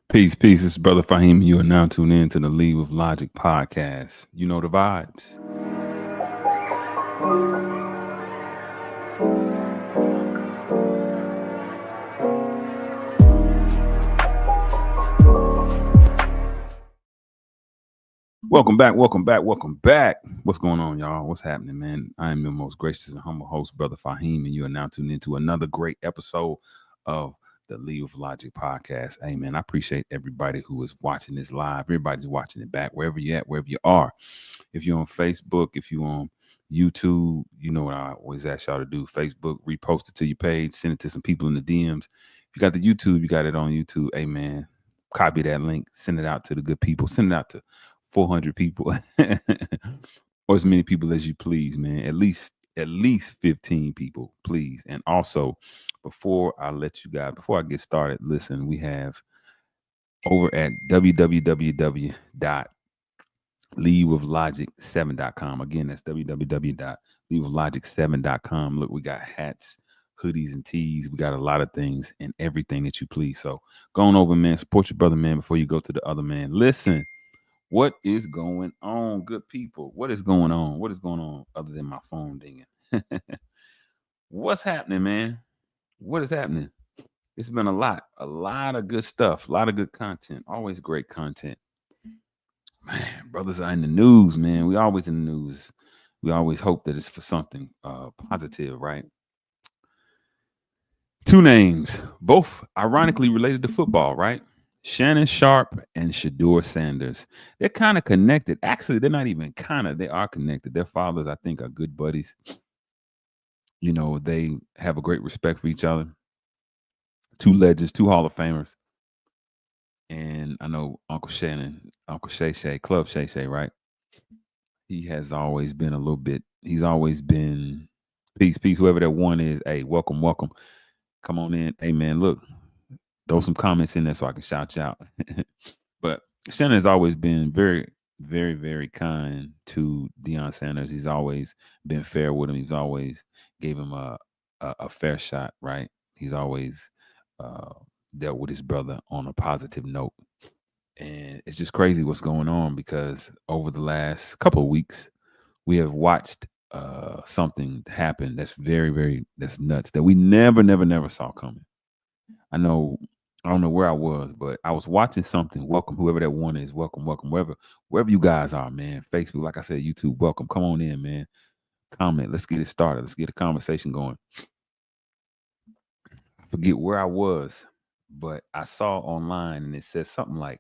Peace, peace. It's Brother Faheem. You are now tuned in to the Lead with Logic podcast. You know the vibes. Welcome back, welcome back, welcome back. What's going on, y'all? What's happening, man? I am your most gracious and humble host, Brother Faheem, and you are now tuned into another great episode of the Lead with Logic podcast. Hey, man, I appreciate everybody who is watching this live. Everybody's watching it back, wherever you're at, wherever you are. If you're on Facebook, if you're on YouTube, you know what I always ask y'all to do. Facebook, repost it to your page, send it to some people in the DMs. If you got the YouTube, you got it on YouTube. Hey, man, copy that link, send it out to the good people, send it out to 400 people or as many people as you please, man. At least 15 people, please. And also, before I get started, listen, we have over at www.leadwithlogic7.com. Again, that's www.leadwithlogic7.com. Look, we got hats, hoodies, and tees. We got a lot of things and everything that you please. So go on over, man. Support your brother, man, before you go to the other man. Listen. What is going on, good people? What is going on? What is going on other than my phone dinging? What's happening, man? What is happening? It's been a lot of good stuff, a lot of good content, always great content. Man, brothers are in the news, man. We always in the news. We always hope that it's for something positive, right? Two names, both ironically related to football, right? Shannon Sharpe and Shaduer Sanders. They're kind of connected. Actually, they're not even kind of. They are connected. Their fathers, I think, are good buddies. You know, they have a great respect for each other. Two legends, two Hall of Famers. And I know Uncle Shannon, Uncle Shay Shay, Club Shay Shay, right? He has always been a little bit, he's always been peace, peace, whoever that one is. Hey, welcome, welcome. Come on in. Hey, man, look. Throw some comments in there so I can shout you out. But Shannon has always been very, very, very kind to Deion Sanders. He's always been fair with him. He's always gave him a fair shot, right? He's always dealt with his brother on a positive note. And it's just crazy what's going on because over the last couple of weeks, we have watched something happen that's very, very, that's nuts that we never saw coming. I don't know where I was, but I was watching something. Welcome, whoever that one is. Welcome, welcome, wherever you guys are, man. Facebook, like I said, YouTube, welcome. Come on in, man. Comment. Let's get it started. Let's get a conversation going. I forget where I was, but I saw online and it said something like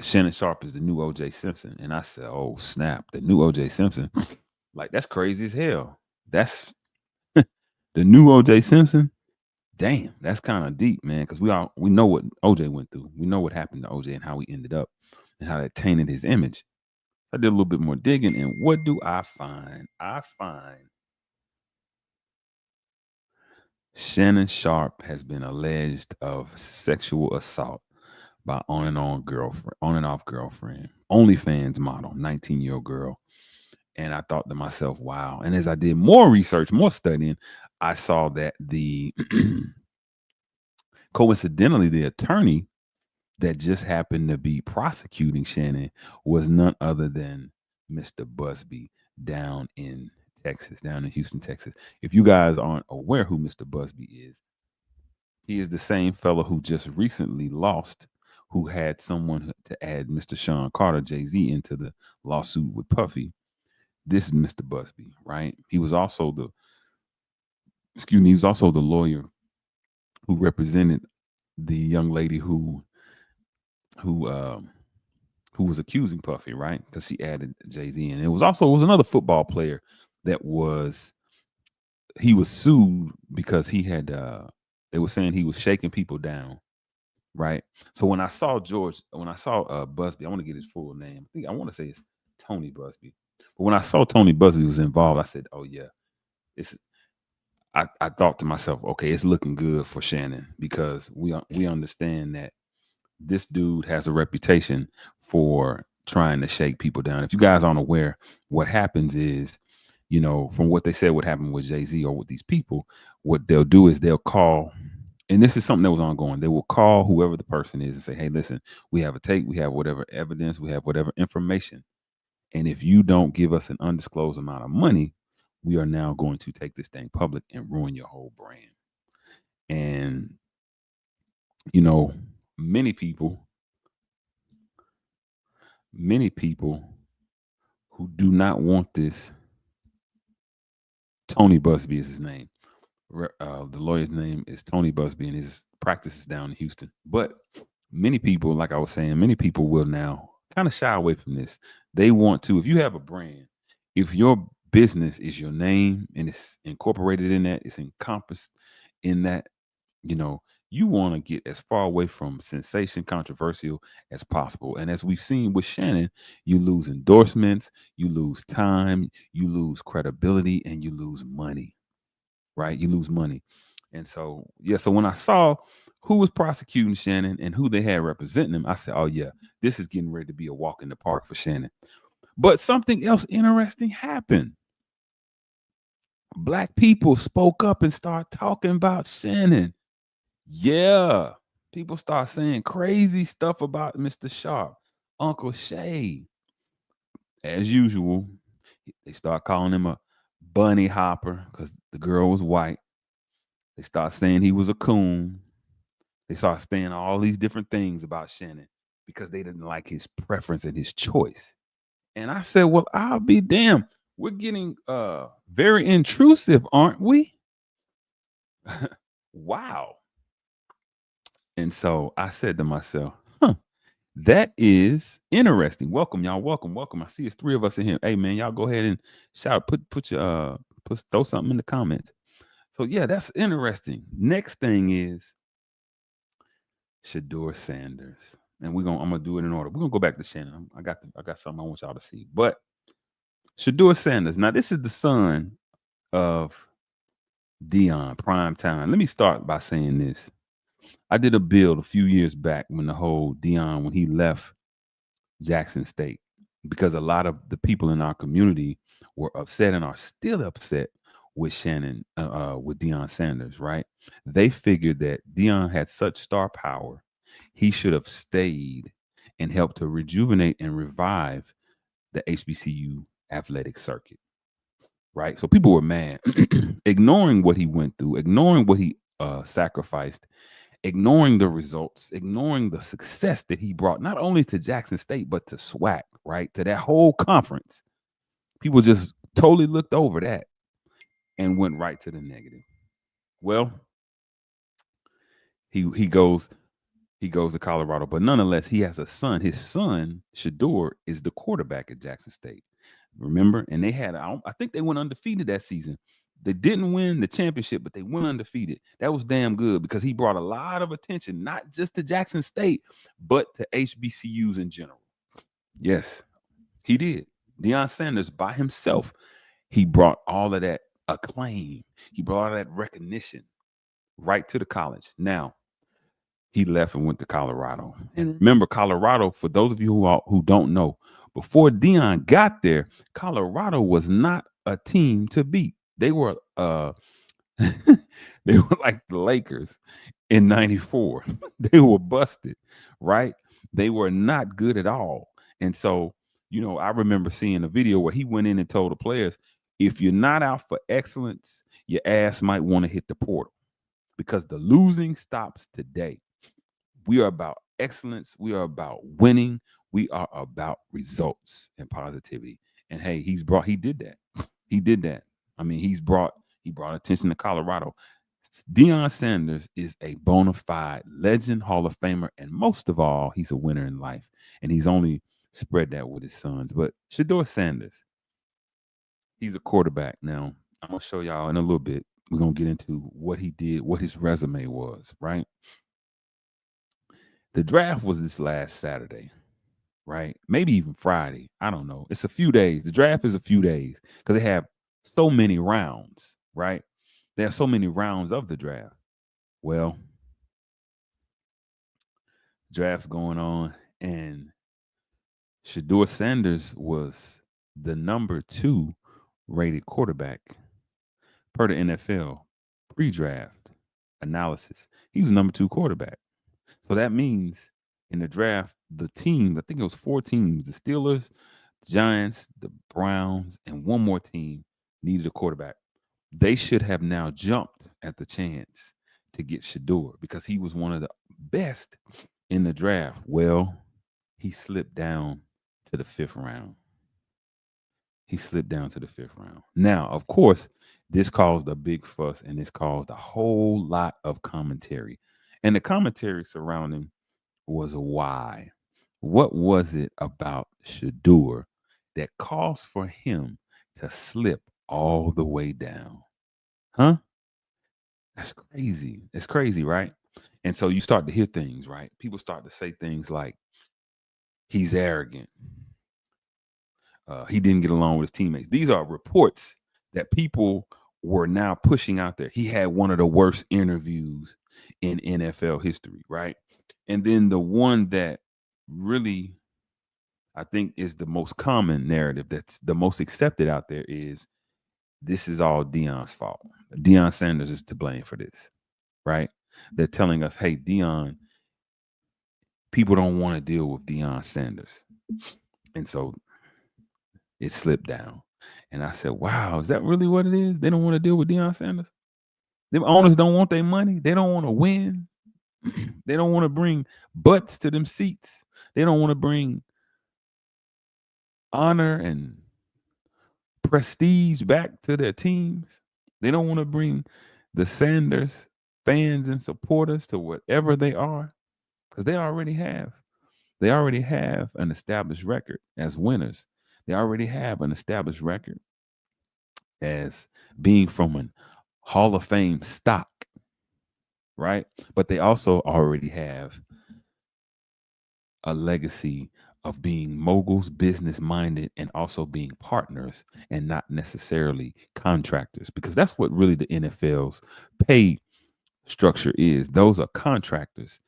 Shannon Sharpe is the new OJ Simpson. And I said, oh, snap. The new OJ Simpson. Like, that's crazy as hell. That's the new OJ Simpson. Damn, that's kind of deep, man. Because we know what OJ went through. We know what happened to OJ and how he ended up and how that tainted his image. I did a little bit more digging, and what do I find? I find Shannon Sharpe has been alleged of sexual assault by on and off girlfriend, OnlyFans model, 19-year-old girl. And I thought to myself, wow. And as I did more research, more studying, I saw that coincidentally, the attorney that just happened to be prosecuting Shannon was none other than Mr. Busby down in Texas, down in Houston, Texas. If you guys aren't aware who Mr. Busby is, he is the same fellow who just recently lost, who had someone to add Mr. Sean Carter, Jay-Z, into the lawsuit with Puffy. This is Mr. Busby, right? He was also the lawyer who represented the young lady who was accusing Puffy, right? Because she added Jay-Z, and it was another football player that was sued because he had they were saying he was shaking people down, right? So when I saw Busby, I want to get his full name. I want to say it's Tony Busby. But when I saw Tony Busby was involved, I said, "Oh yeah, I thought to myself, okay, it's looking good for Shannon because we understand that this dude has a reputation for trying to shake people down. If you guys aren't aware, what happens is, you know, from what they said, what happened with Jay-Z or with these people, what they'll do is they'll call and this is something that was ongoing. They will call whoever the person is and say, "Hey, listen, we have a tape, we have whatever evidence, we have whatever information, and if you don't give us an undisclosed amount of money, we are now going to take this thing public and ruin your whole brand." And you know, many people, many people who do not want this. Tony Busby is his name. The lawyer's name is Tony Busby, and his practice is down in Houston. But many people, like I was saying, many people will now kind of shy away from this. They want to, if you have a brand, if your business is your name and it's incorporated in that, it's encompassed in that, you know, you want to get as far away from sensation, controversial as possible. And as we've seen with Shannon, you lose endorsements, you lose time, you lose credibility, and you lose money, right? You lose money. And so, yeah, so when I saw who was prosecuting Shannon and who they had representing him, I said, oh, yeah, this is getting ready to be a walk in the park for Shannon. But something else interesting happened. Black people spoke up and started talking about Shannon. Yeah. People start saying crazy stuff about Mr. Sharpe, Uncle Shay. As usual, they start calling him a bunny hopper because the girl was white. They start saying he was a coon. They start saying all these different things about Shannon because they didn't like his preference and his choice. And I said, well, I'll be damned. We're getting very intrusive, aren't we? Wow. And so I said to myself, huh, that is interesting. Welcome, y'all. Welcome, welcome. I see it's three of us in here. Hey man, y'all go ahead and shout, put your throw something in the comments. So yeah, that's interesting. Next thing is Shaduer Sanders. And I'm gonna do it in order. We're gonna go back to Shannon. I got something I want y'all to see. But Shaduer Sanders. Now, this is the son of Dion Prime Time. Let me start by saying this. I did a build a few years back when the whole Dion, when he left Jackson State, because a lot of the people in our community were upset and are still upset with with Deion Sanders, right? They figured that Deion had such star power, he should have stayed and helped to rejuvenate and revive the HBCU athletic circuit, right? So people were mad, ignoring what he went through, ignoring what he sacrificed, ignoring the results, ignoring the success that he brought not only to Jackson State but to SWAC, right? To that whole conference. People just totally looked over that and went right to the negative. Well, he goes to Colorado, but nonetheless, he has a son. His son, Shaduer, is the quarterback at Jackson State. Remember? And they had, I think they went undefeated that season. They didn't win the championship, but they went undefeated. That was damn good because he brought a lot of attention, not just to Jackson State, but to HBCUs in general. Yes, he did. Deion Sanders by himself, he brought all of that acclaim. He brought all that recognition right to the college. Now, he left and went to Colorado. And remember, Colorado, for those of you who don't know, before Deion got there, Colorado was not a team to beat. They were they were like the Lakers in 94. They were busted, right? They were not good at all. And so, I remember seeing a video where he went in and told the players, if you're not out for excellence, your ass might want to hit the portal because the losing stops today. We are about excellence. We are about winning. We are about results and positivity. And hey, he did that. He did that. I mean, he brought attention to Colorado. Deion Sanders is a bona fide legend, Hall of Famer, and most of all, he's a winner in life. And he's only spread that with his sons. But Shaduer Sanders, he's a quarterback. Now, I'm gonna show y'all in a little bit. We're gonna get into what he did, what his resume was, right? The draft was this last Saturday, right? Maybe even Friday. I don't know. It's a few days. The draft is a few days because they have so many rounds, right? There are so many rounds of the draft. Well, draft going on, and Shaduer Sanders was the number 2 rated quarterback per the NFL pre-draft. analysis, he was number 2 quarterback. So that means in the draft, the team, I think it was 4 teams, the Steelers, the Giants, the Browns, and one more team needed a quarterback. They should have now jumped at the chance to get Shaduer because he was one of the best in the draft. Well, he slipped down to the 5th round. He slipped down to the 5th round. Now, of course, this caused a big fuss and this caused a whole lot of commentary. And the commentary surrounding was why. What was it about Shaduer that caused for him to slip all the way down? Huh? That's crazy. It's crazy, right? And so you start to hear things, right? People start to say things like, he's arrogant. He didn't get along with his teammates. These are reports that people were now pushing out there. He had one of the worst interviews in NFL history, right? And then the one that really, I think, is the most common narrative that's the most accepted out there is this is all Deion's fault. Deion Sanders is to blame for this, right? They're telling us, hey, Deion, people don't want to deal with Deion Sanders. And so it slipped down. And I said, wow, is that really what it is? They don't want to deal with Deion Sanders? Them owners don't want their money. They don't want to win. They don't want to bring butts to them seats. They don't want to bring honor and prestige back to their teams. They don't want to bring the Sanders fans and supporters to whatever they are, because they already have. They already have an established record as winners. They already have an established record as being from an Hall of Fame stock, right? But they also already have a legacy of being moguls, business minded, and also being partners and not necessarily contractors, because that's what really the NFL's pay structure is. Those are contractors.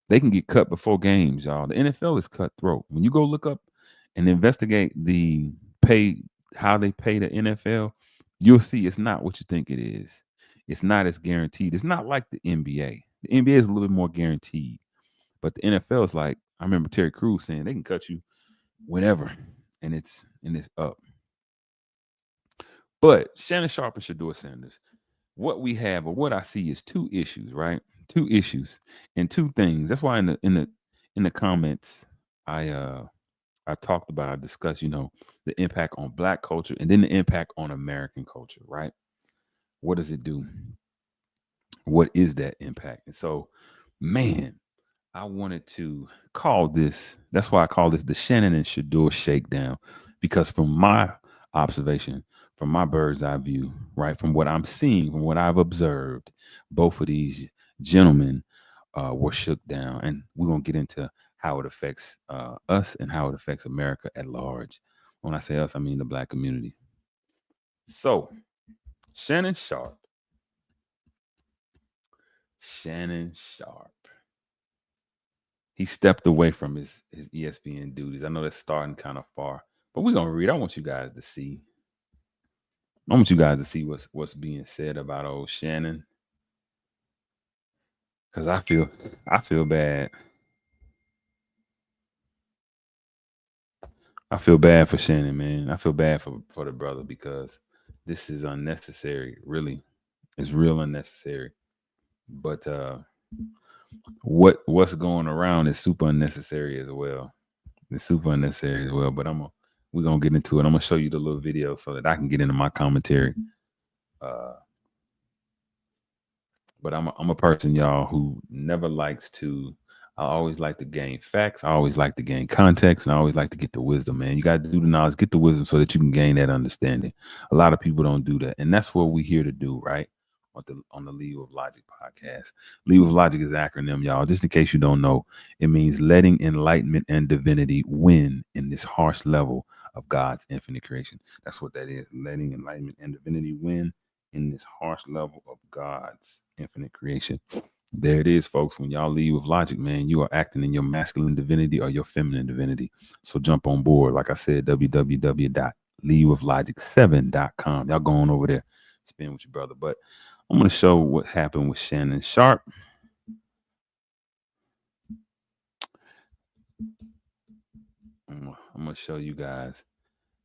They can get cut before games, y'all. The NFL is cutthroat. When you go look up and investigate the pay, how they pay the NFL, you'll see it's not what you think it is. It's not as guaranteed. It's not like the NBA. The NBA is a little bit more guaranteed. But the NFL is like, I remember Terry Crews saying they can cut you whenever, and it's up. But Shannon Sharpe and Shaduer Sanders, what we have or what I see is 2 issues, right? 2 issues and 2 things. That's why in the comments I talked about, I discussed, the impact on Black culture and then the impact on American culture, right? What does it do? What is that impact? And so, man, I wanted to call this, that's why I call this the Shannon and Shaduer Shakedown, because from my observation, from my bird's eye view, right, from what I'm seeing, from what I've observed, both of these gentlemen were shook down. And we're going to get into how it affects us and how it affects America at large. When I say us, I mean the Black community. So, Shannon Sharpe. He stepped away from his ESPN duties. I know that's starting kind of far, but we're gonna read. I want you guys to see. I want you guys to see what's being said about old Shannon, because I feel bad. I feel bad for Shannon, man. I feel bad for the brother, because this is unnecessary. Really, it's real unnecessary. But what's going around is super unnecessary as well. It's super unnecessary as well. But we're gonna get into it. I'm gonna show you the little video so that I can get into my commentary. But I'm a person, y'all, who never likes to. I always like to gain facts. I always like to gain context, and I always like to get the wisdom, man. You got to do the knowledge, get the wisdom, so that you can gain that understanding. A lot of people don't do that, and that's what we're here to do, right? On the Lead with Logic podcast. Lead with Logic is an acronym, y'all. Just in case you don't know, it means letting enlightenment and divinity win in this harsh level of God's infinite creation. That's what that is. Letting enlightenment and divinity win in this harsh level of God's infinite creation. There it is, folks. When y'all lead with logic, man, you are acting in your masculine divinity or your feminine divinity. So jump on board. Like I said, www.leadwithlogic7.com. Y'all go on over there, spend with your brother. But I'm going to show what happened with Shannon Sharpe. I'm going to show you guys.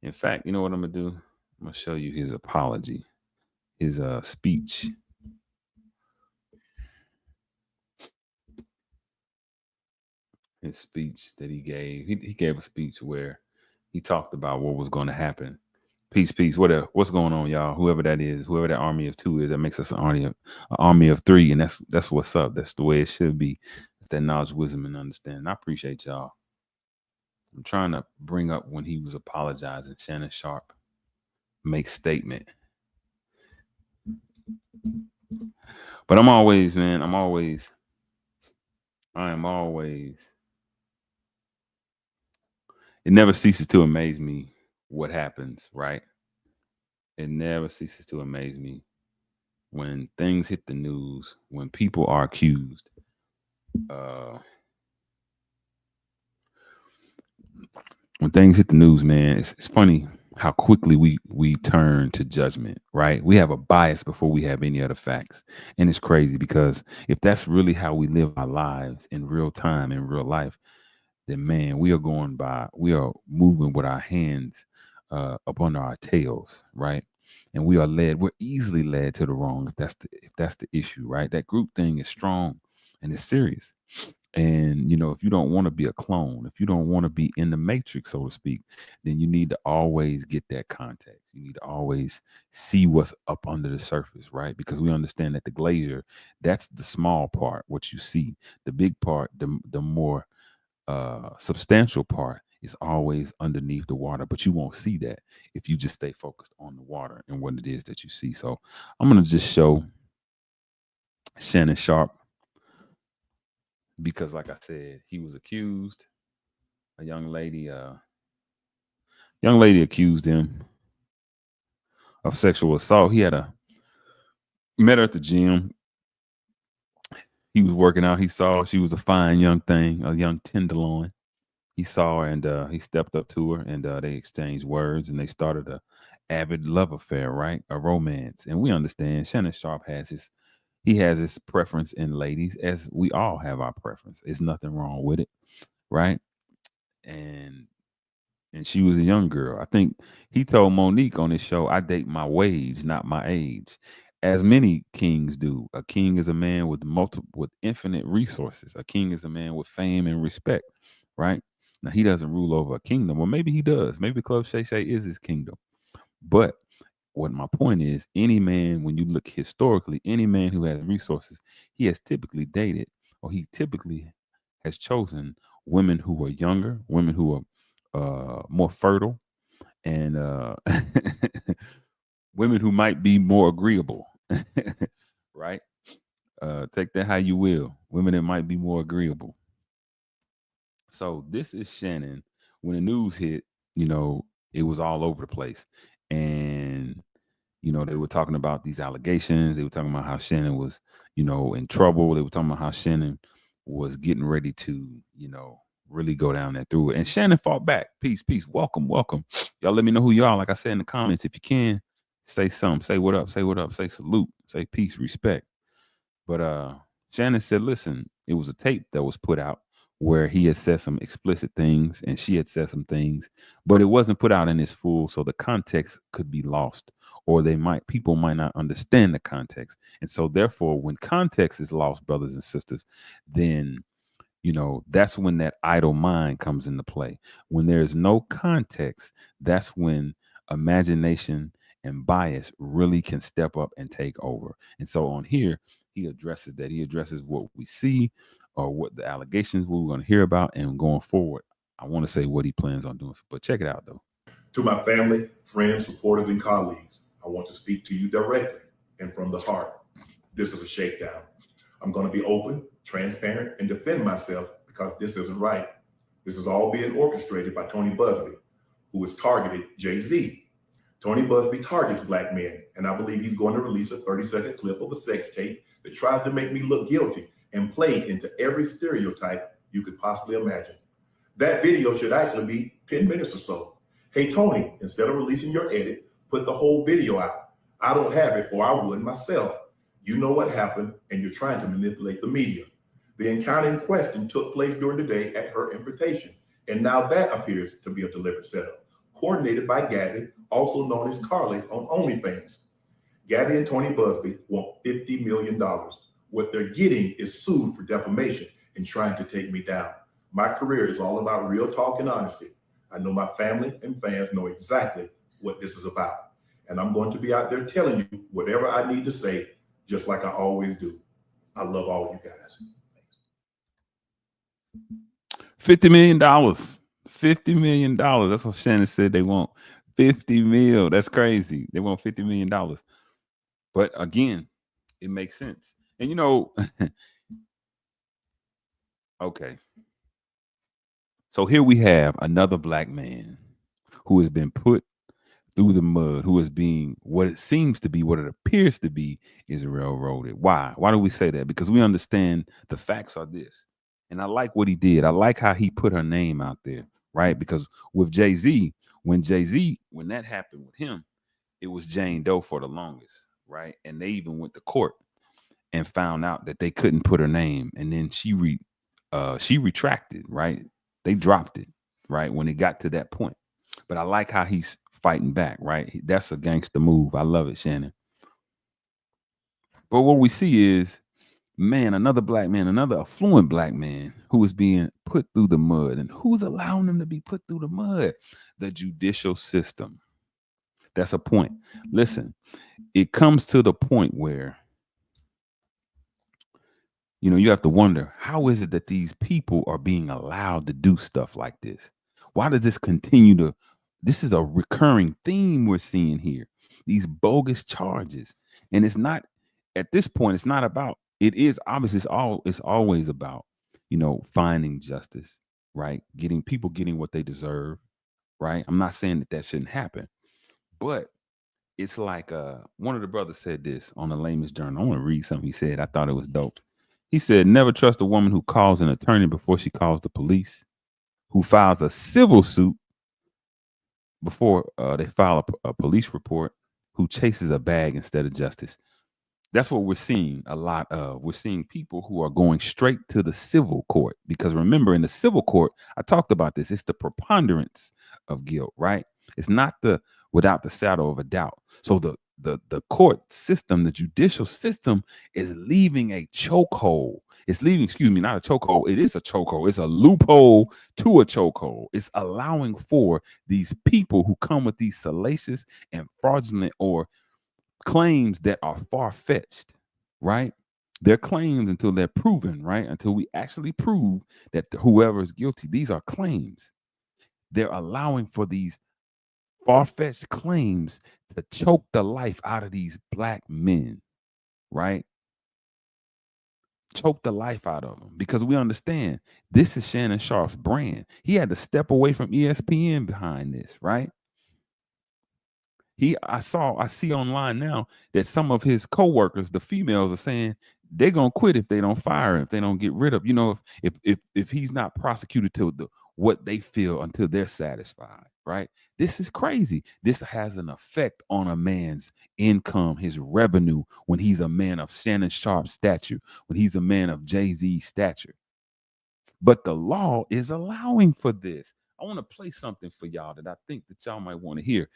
In fact, you know what I'm going to do? I'm going to show you his apology, his speech. His speech that he gave. He gave a speech where he talked about what was going to happen. Peace, peace. What's going on, y'all? Whoever that is, whoever that army of two is, that makes us an army of three, and that's what's up. That's the way it should be. It's that knowledge, wisdom, and understanding. I appreciate y'all. I'm trying to bring up when he was apologizing. Shannon Sharpe makes statement. But I am always. It never ceases to amaze me what happens, right? It never ceases to amaze me when things hit the news, when people are accused. When things hit the news, man, it's funny how quickly we turn to judgment, right? We have a bias before we have any other facts. And it's crazy because if that's really how we live our lives in real time, in real life, then man, we are moving with our hands up under our tails, right? And we're easily led to the wrong if that's the issue, right? That group thing is strong and it's serious. And if you don't want to be a clone, if you don't want to be in the matrix, so to speak, then you need to always get that context. You need to always see what's up under the surface, right? Because we understand that the glazier, that's the small part, what you see. The big part, the more substantial part is always underneath the water, but you won't see that if you just stay focused on the water and what it is that you see. So I'm going to just show Shannon Sharpe because, like I said, he was accused. A young lady accused him of sexual assault. He met her at the gym. He was working out. He saw she was a fine young thing, a young tenderloin. He saw her and he stepped up to her and they exchanged words and they started a avid love affair, right? A romance. And we understand Shannon Sharpe has his preference in ladies, as we all have our preference. There's nothing wrong with it, right? And she was a young girl. I think he told Monique on his show, "I date my wage, not my age." As many kings do. A king is a man with infinite resources. A king is a man with fame and respect, right? Now he doesn't rule over a kingdom, or maybe he does. Maybe Club Shay Shay is his kingdom. But what my point is, any man, when you look historically, any man who has resources, he has typically dated, or he typically has chosen women who are younger, women who are more fertile, and women who might be more agreeable, right? Take that how you will. Women that might be more agreeable. So this is Shannon. When the news hit, it was all over the place. And, they were talking about these allegations. They were talking about how Shannon was, in trouble. They were talking about how Shannon was getting ready to, really go down there through it. And Shannon fought back. Peace, peace. Welcome, welcome. Y'all let me know who you are. Like I said in the comments, if you can, say something. Say what up. Say what up. Say salute. Say peace, respect. But Shannon said, listen, it was a tape that was put out where he had said some explicit things and she had said some things, but it wasn't put out in its full, so the context could be lost, or people might not understand the context. And so therefore, when context is lost, brothers and sisters, then that's when that idle mind comes into play. When there's no context, that's when imagination and bias really can step up and take over. And so on here, he addresses that. He addresses what we see or what the allegations we're going to hear about. And going forward, I want to say what he plans on doing. But check it out, though. To my family, friends, supporters, and colleagues, I want to speak to you directly and from the heart. This is a shakedown. I'm going to be open, transparent, and defend myself because this isn't right. This is all being orchestrated by Tony Busby, who has targeted Jay-Z. Tony Busby targets Black men, and I believe he's going to release a 30-second clip of a sex tape that tries to make me look guilty and play into every stereotype you could possibly imagine. That video should actually be 10 minutes or so. Hey, Tony, instead of releasing your edit, put the whole video out. I don't have it, or I would myself. You know what happened, and you're trying to manipulate the media. The encounter in question took place during the day at her invitation, and now that appears to be a deliberate setup, coordinated by Gabby, also known as Carly on OnlyFans. Gabby and Tony Busby want $50 million. What they're getting is sued for defamation and trying to take me down. My career is all about real talk and honesty. I know my family and fans know exactly what this is about. And I'm going to be out there telling you whatever I need to say, just like I always do. I love all you guys. $50 million. $50 million. That's what Shannon said they want. 50 mil. That's crazy. They want $50 million. But again, it makes sense. And okay. So here we have another black man who has been put through the mud, who is being what it seems to be, what it appears to be, is railroaded. Why? Why do we say that? Because we understand the facts are this. And I like what he did. I like how he put her name out there, right? Because with Jay-Z, when that happened with him, it was Jane Doe for the longest, right? And they even went to court and found out that they couldn't put her name. And then she retracted, right? They dropped it, right? When it got to that point. But I like how he's fighting back, right? That's a gangster move. I love it, Shannon. But what we see is, man, another black man, another affluent black man who is being put through the mud. And who's allowing them to be put through the mud? The judicial system. That's a point. Listen, it comes to the point where, you have to wonder, how is it that these people are being allowed to do stuff like this? Why does this continue to? This is a recurring theme we're seeing here. These bogus charges. And it's not, at this point, it's not about, it is obviously, it's always about, finding justice, right? Getting what they deserve, right? I'm not saying that shouldn't happen, but it's like one of the brothers said this on the Layman's Journal. I want to read something he said. I thought it was dope. He said, never trust a woman who calls an attorney before she calls the police, who files a civil suit before they file a police report, who chases a bag instead of justice. That's what we're seeing a lot of. We're seeing people who are going straight to the civil court, because remember, in the civil court, I talked about this, it's the preponderance of guilt, right? It's not the without the shadow of a doubt. So the court system, the judicial system, is leaving a chokehold. It's leaving, excuse me, not a chokehold. It is a chokehold. It's a loophole to a chokehold. It's allowing for these people who come with these salacious and fraudulent or claims that are far-fetched, right? They're claims until they're proven, right? Until we actually prove that whoever is guilty. These are claims. They're allowing for these far-fetched claims to choke the life out of these black men, right? Choke the life out of them, because we understand this is Shannon Sharpe's brand. He had to step away from ESPN behind this, right? I see online now that some of his co-workers, the females, are saying they're gonna quit if they don't fire him, if they don't get rid of, if he's not prosecuted to what they feel until they're satisfied, right? This is crazy. This has an effect on a man's income, his revenue, when he's a man of Shannon Sharpe stature, when he's a man of Jay-Z stature. But the law is allowing for this. I want to play something for y'all that I think that y'all might want to hear.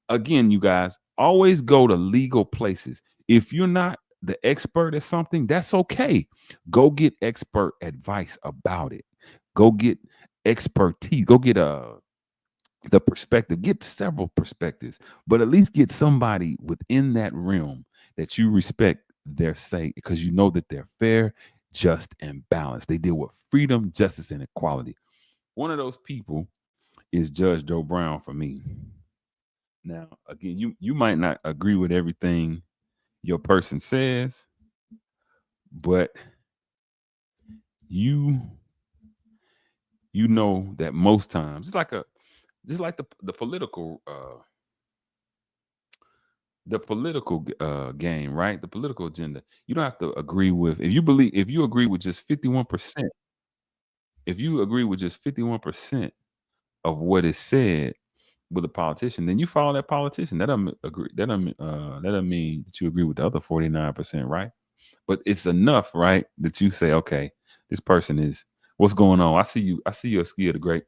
Again, you guys, always go to legal places. If you're not the expert at something, that's okay. Go get expert advice about it. Go get expertise. Go get the perspective. Get several perspectives, but at least get somebody within that realm that you respect their say, because you know that they're fair, just, and balanced. They deal with freedom, justice, and equality. One of those people is Judge Joe Brown for me. Now, again, you might not agree with everything your person says, but you know that most times it's like the political game, right? The political agenda. You don't have to agree with, if you agree with just 51%, if you agree with just 51% of what is said with a politician, then you follow that politician. That doesn't mean that you agree with the other 49%, right? But it's enough, right, that you say, okay, this person is what's going on. I see you a skill the great.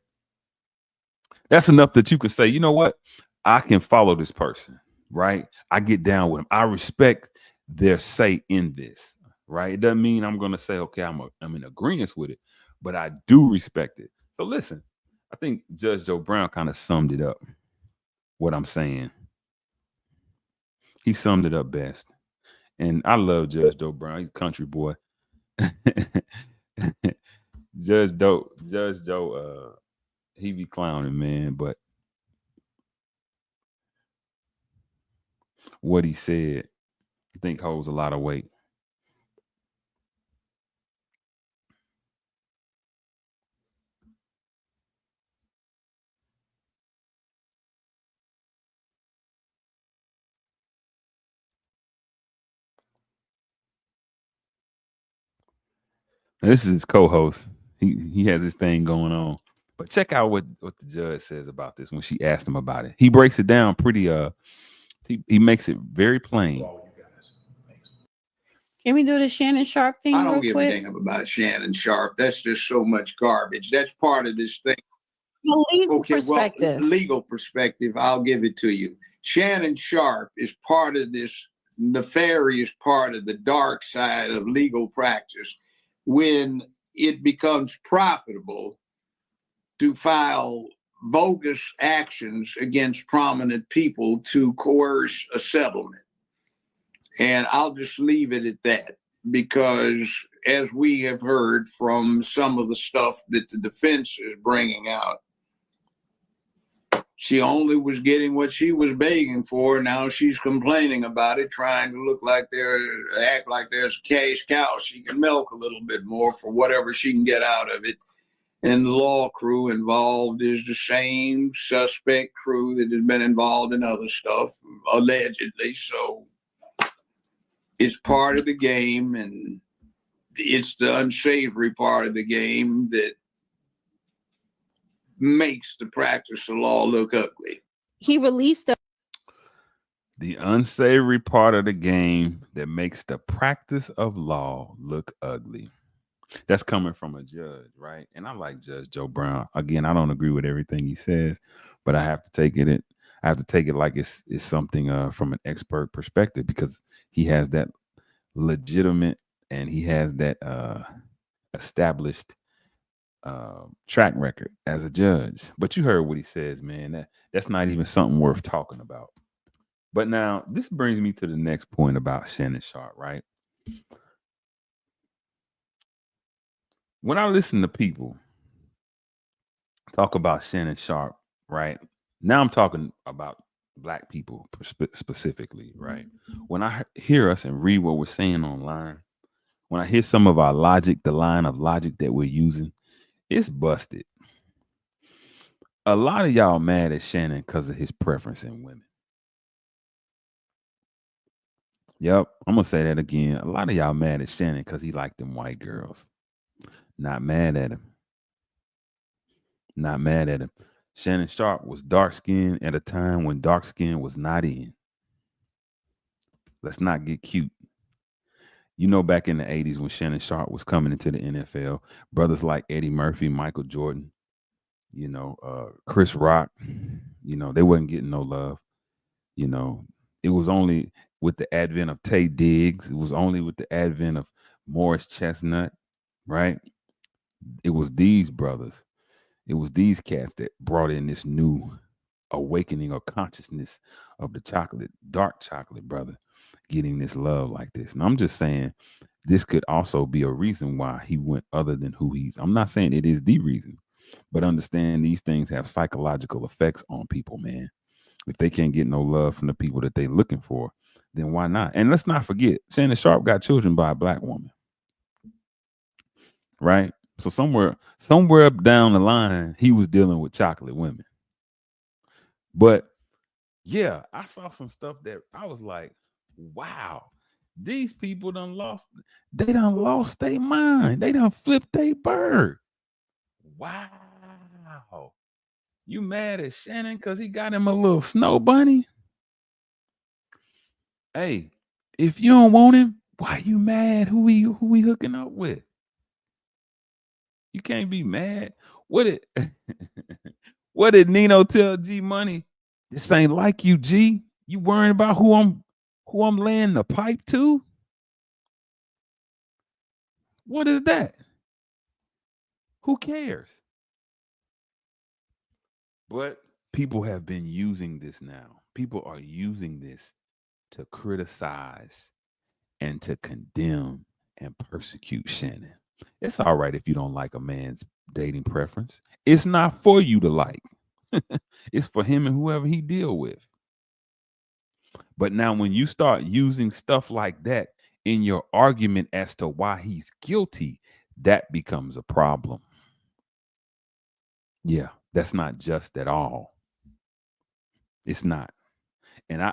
That's enough that you can say, you know what? I can follow this person, right? I get down with them. I respect their say in this, right? It doesn't mean I'm gonna say, okay, I'm in agreement with it, but I do respect it. So listen, I think Judge Joe Brown kind of summed it up. What I'm saying, he summed it up best. And I love Judge Joe Brown. He's a country boy. Judge Joe, he be clowning, man. But what he said, I think holds a lot of weight. This is his co-host. He has this thing going on. But check out what the judge says about this when she asked him about it. He breaks it down pretty he makes it very plain. All you guys. Thanks. Can we do the Shannon Sharpe thing? I don't real give quick? a damn about Shannon Sharpe. That's just so much garbage. That's part of this thing. The legal Okay, perspective. well, legal perspective, I'll give it to you. Shannon Sharpe is part of this nefarious part of the dark side of legal practice when it becomes profitable to file bogus actions against prominent people to coerce a settlement. And I'll just leave it at that because, as we have heard from some of the stuff that the defense is bringing out, she only was getting what she was begging for. Now she's complaining about it, trying to act like there's a cash cow she can milk a little bit more for whatever she can get out of it. And the law crew involved is the same suspect crew that has been involved in other stuff, allegedly. So it's part of the game, and it's the unsavory part of the game that makes the practice of law look ugly. He released The unsavory part of the game that makes the practice of law look ugly. That's coming from a judge, right? And I like Judge Joe Brown. Again, I don't agree with everything he says, but I have to take it. I have to take it like it's something from an expert perspective because he has that legitimate and he has that established track record as a judge. But you heard what he says, man. That's not even something worth talking about. But now this brings me to the next point about Shannon Sharpe, right? When I listen to people talk about Shannon Sharpe, right? Now I'm talking about black people specifically, right? When I hear us and read what we're saying online, when I hear some of our logic, the line of logic that we're using, it's busted. A lot of y'all mad at Shannon because of his preference in women. Yep, I'm gonna say that again. A lot of y'all mad at Shannon because he liked them white girls. Not mad at him. Not mad at him. Shannon Sharpe was dark skinned at a time when dark skin was not in. Let's not get cute. You know, back in the 80s when Shannon Sharpe was coming into the NFL, brothers like Eddie Murphy, Michael Jordan, Chris Rock, they wasn't getting no love. It was only with the advent of Tay Diggs, it was only with the advent of Morris Chestnut, right? It was these brothers, it was these cats that brought in this new awakening or consciousness of the chocolate, dark chocolate brother getting this love like this. And I'm just saying this could also be a reason why he went other than who he's. I'm not saying it is the reason, but understand these things have psychological effects on people, man. If they can't get no love from the people that they're looking for, then why not? And let's not forget, Shannon Sharpe got children by a black woman, right? So somewhere up down the line, he was dealing with chocolate women. But yeah, I saw some stuff that I was like, wow, these people done lost their mind. They done flipped their bird. Wow. You mad at Shannon because he got him a little snow bunny? Hey, if you don't want him, Why you mad? Who we hooking up with? You can't be mad. What did what did Nino tell G Money? This ain't like you, G. You worrying about who I'm laying the pipe to? What is that? Who cares? But people have been using this now. People are using this to criticize and to condemn and persecute Shannon. It's all right if you don't like a man's dating preference. It's not for you to like. It's for him and whoever he deal with. But now when you start using stuff like that in your argument as to why he's guilty, that becomes a problem. Yeah, that's not just at all. It's not. And I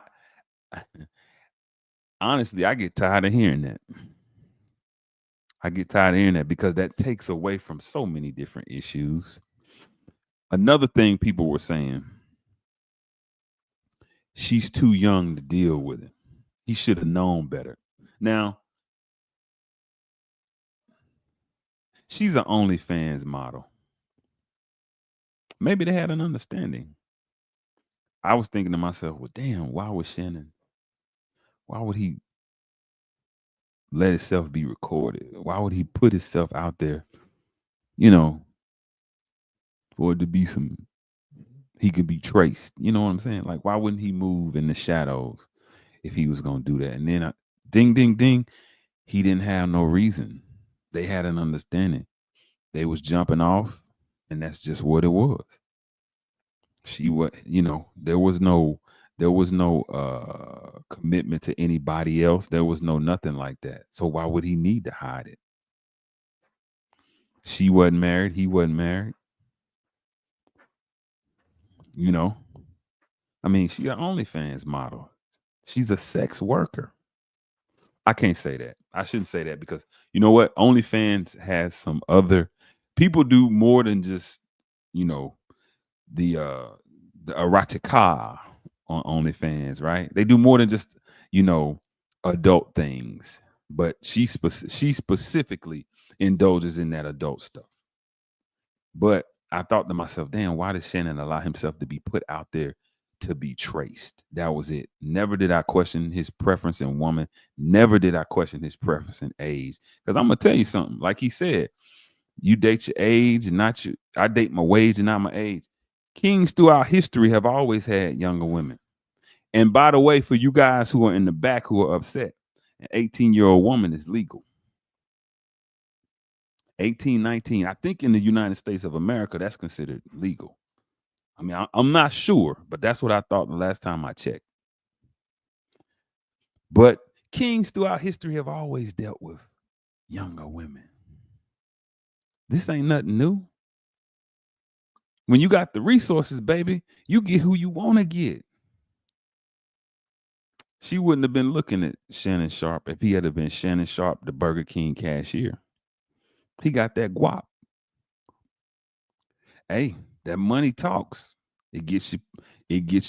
honestly, I get tired of hearing that. I get tired of hearing that because that takes away from so many different issues. Another thing people were saying, she's too young to deal with it. He should have known better. Now, she's an OnlyFans model. Maybe they had an understanding. I was thinking to myself, well, damn, why would he let himself be recorded? Why would he put himself out there, for it to be he could be traced? You know what I'm saying? Like, why wouldn't he move in the shadows if he was going to do that? And then, ding, ding, ding, he didn't have no reason. They had an understanding. They was jumping off, and that's just what it was. She was, there was no commitment to anybody else. There was no nothing like that. So why would he need to hide it? She wasn't married. He wasn't married. I mean, she an OnlyFans model. She's a sex worker. I can't say that. I shouldn't say that because you know what? OnlyFans has some other people do more than just, the erotica on OnlyFans, right? They do more than just, adult things. But she specifically indulges in that adult stuff. But I thought to myself, damn, why did Shannon allow himself to be put out there to be traced? That was it. Never did I question his preference in woman. Never did I question his preference in age. Because I'm gonna tell you something. Like he said, you date your age and not your. I date my wage and not my age. Kings throughout history have always had younger women. And by the way, for you guys who are in the back who are upset, an 18-year-old woman is legal. 18, 19. I think in the United States of America, that's considered legal. I mean, I'm not sure, but that's what I thought the last time I checked. But kings throughout history have always dealt with younger women. This ain't nothing new. When you got the resources, baby, you get who you want to get. She wouldn't have been looking at Shannon Sharpe if he had been Shannon Sharpe, the Burger King cashier. He got that guap. Hey, that money talks. It gets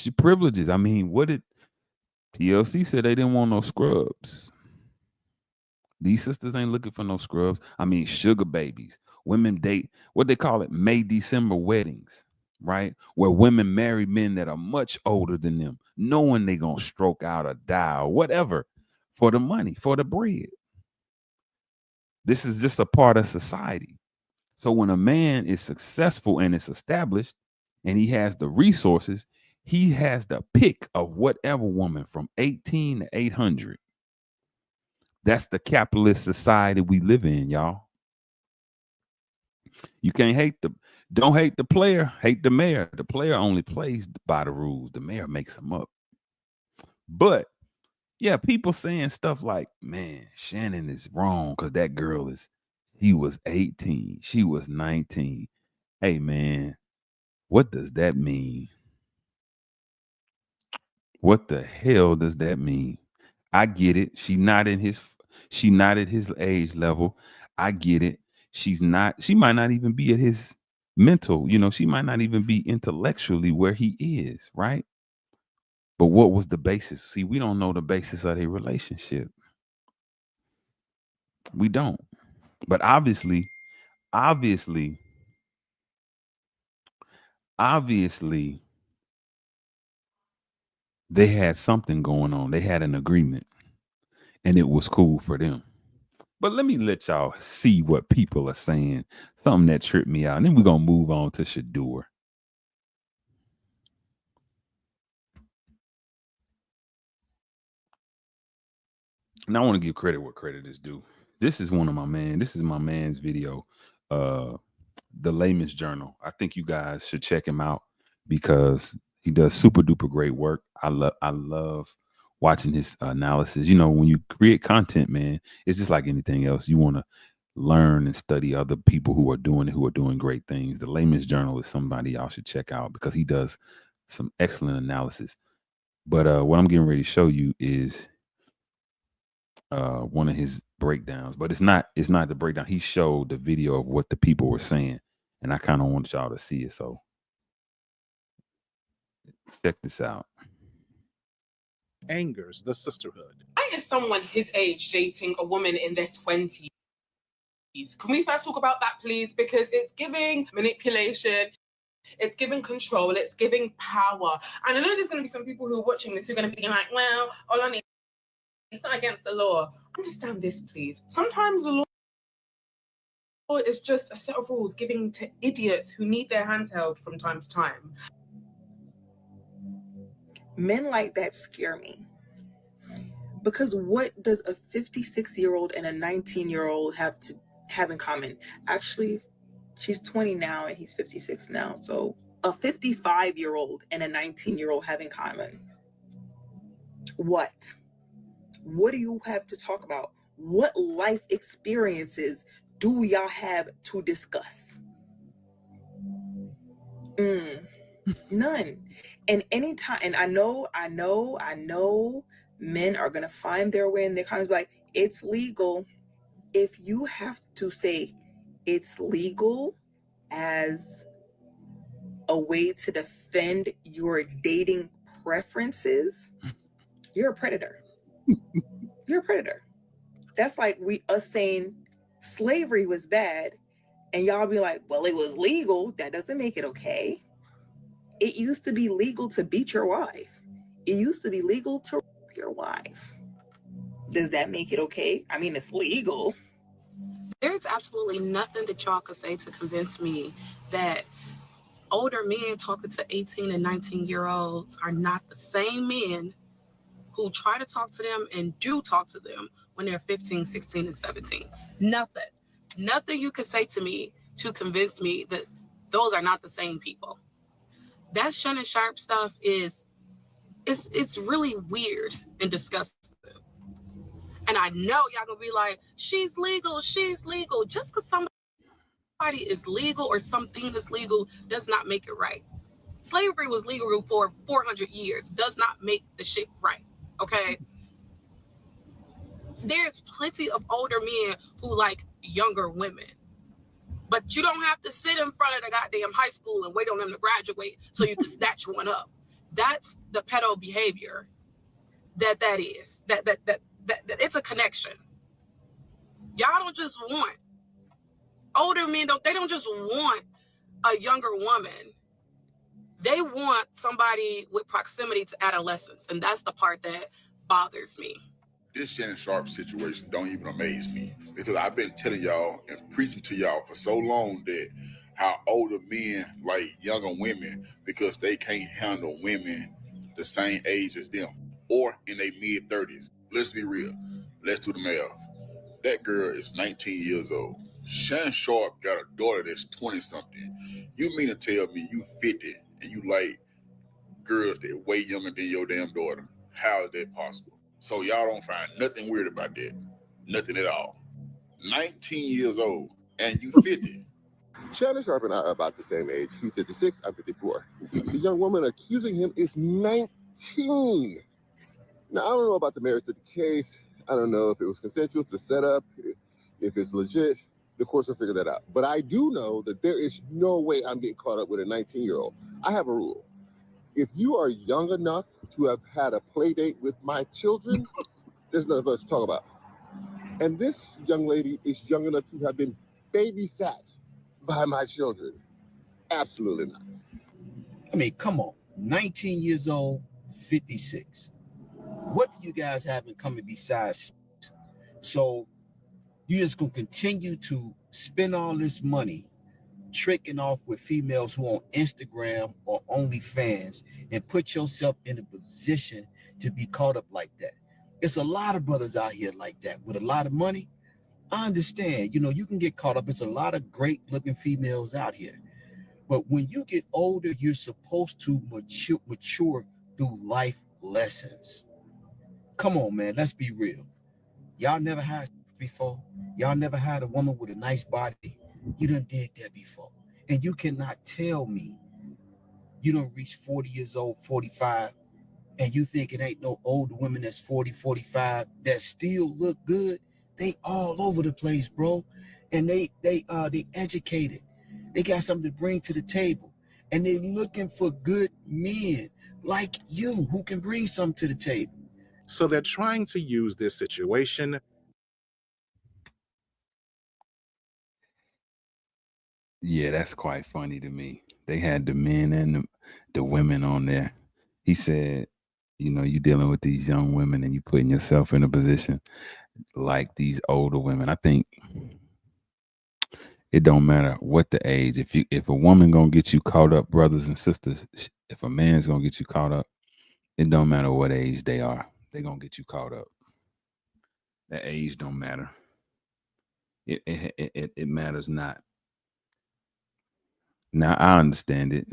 you privileges. I mean, what did TLC said they didn't want no scrubs. These sisters ain't looking for no scrubs. I mean, sugar babies. Women date, what they call it, May, December weddings, right? Where women marry men that are much older than them, knowing they gonna stroke out or die or whatever for the money, for the bread. This is just a part of society. So when a man is successful and is established and he has the resources, he has the pick of whatever woman from 18 to 800. That's the capitalist society we live in, y'all. You can't don't hate the player, hate the mayor. The player only plays by the rules. The mayor makes them up. But yeah, people saying stuff like, man, Shannon is wrong because that girl he was 18. She was 19. Hey, man, what does that mean? What the hell does that mean? I get it. She not at his age level. I get it. She might not even be at his mental, she might not even be intellectually where he is, right? But what was the basis? See, we don't know the basis of their relationship. We don't. But obviously, they had something going on. They had an agreement, and it was cool for them. But let me let y'all see what people are saying. Something that tripped me out. And then we're gonna move on to Shadur. And I want to give credit where credit is due. This is one of my man. This is my man's video. Uh the Layman's Journal. I think you guys should check him out because he does super duper great work. I love watching his analysis. You know, when you create content, man, it's just like anything else. You want to learn and study other people who are doing great things. The Layman's Journal is somebody y'all should check out because he does some excellent analysis. But what I'm getting ready to show you is one of his breakdowns, but it's not the breakdown. He showed the video of what the people were saying, and I kind of want y'all to see it. So check this out. Angers the sisterhood. Why is someone his age dating a woman in their 20s? Can we first talk about that, please? Because it's giving manipulation, it's giving control, it's giving power. And I know there's going to be some people who are watching this who are going to be like, well, Olani, it's not against the law. Understand this, please. Sometimes the law is just a set of rules given to idiots who need their hands held from time to time. Men like that scare me. Because what does a 56-year-old and a 19-year-old have in common? Actually, she's 20 now and he's 56 now. So a 55-year-old and a 19-year-old have in common. What? What do you have to talk about? What life experiences do y'all have to discuss? None. And anytime, and I know men are going to find their way in their comments like, it's legal. If you have to say it's legal as a way to defend your dating preferences, you're a predator. You're a predator. That's like us saying slavery was bad, and y'all be like, well, it was legal. That doesn't make it okay. It used to be legal to beat your wife. It used to be legal to rape your wife. Does that make it okay? I mean, it's legal. There's absolutely nothing that y'all could say to convince me that older men talking to 18 and 19-year-olds are not the same men who try to talk to them and do talk to them when they're 15, 16, and 17. Nothing you could say to me to convince me that those are not the same people. That Shannon Sharpe stuff it's really weird and disgusting. And I know y'all gonna be like, she's legal. Just because somebody is legal or something is legal does not make it right. Slavery was legal for 400 years. Does not make the shit right. Okay? There's plenty of older men who like younger women. But you don't have to sit in front of the goddamn high school and wait on them to graduate so you can snatch one up. That's the pedo behavior that is. That it's a connection. Y'all don't just want older men. They don't just want a younger woman. They want somebody with proximity to adolescence, and that's the part that bothers me. This Shannon Sharpe situation don't even amaze me because I've been telling y'all and preaching to y'all for so long that how older men like younger women because they can't handle women the same age as them or in their mid-30s. Let's be real. Let's do the math. That girl is 19 years old. Shannon Sharpe got a daughter that's 20-something. You mean to tell me you 50 and you like girls that are way younger than your damn daughter? How is that possible? So y'all don't find nothing weird about that. Nothing at all. 19 years old and you 50. Shannon Sharpe and I are about the same age. He's 56, I'm 54. The young woman accusing him is 19. Now, I don't know about the merits of the case. I don't know if it was consensual to set up, if it's legit. The courts will figure that out. But I do know that there is no way I'm getting caught up with a 19-year-old. I have a rule. If you are young enough to have had a play date with my children, there's nothing else to talk about. And this young lady is young enough to have been babysat by my children. Absolutely not. I mean, come on. 19 years old, 56. What do you guys have in common besides? So you just gonna continue to spend all this money tricking off with females who on Instagram or OnlyFans and put yourself in a position to be caught up like that. It's a lot of brothers out here like that with a lot of money. I understand, you can get caught up. It's a lot of great looking females out here. But when you get older, you're supposed to mature through life lessons. Come on, man. Let's be real. Y'all never had before. Y'all never had a woman with a nice body. You done did that before. And you cannot tell me you don't reach 40 years old, 45, and you think it ain't no older women that's 40, 45 that still look good. They all over the place, bro. And they educated. They got something to bring to the table. And they looking for good men like you who can bring something to the table. So they're trying to use this situation. Yeah, that's quite funny to me. They had the men and the women on there. He said, you dealing with these young women and you putting yourself in a position like these older women. I think it don't matter what the age. If a woman gonna get you caught up, brothers and sisters, if a man's gonna get you caught up, it don't matter what age they are. They gonna get you caught up. That age don't matter. It matters not. Now I understand it,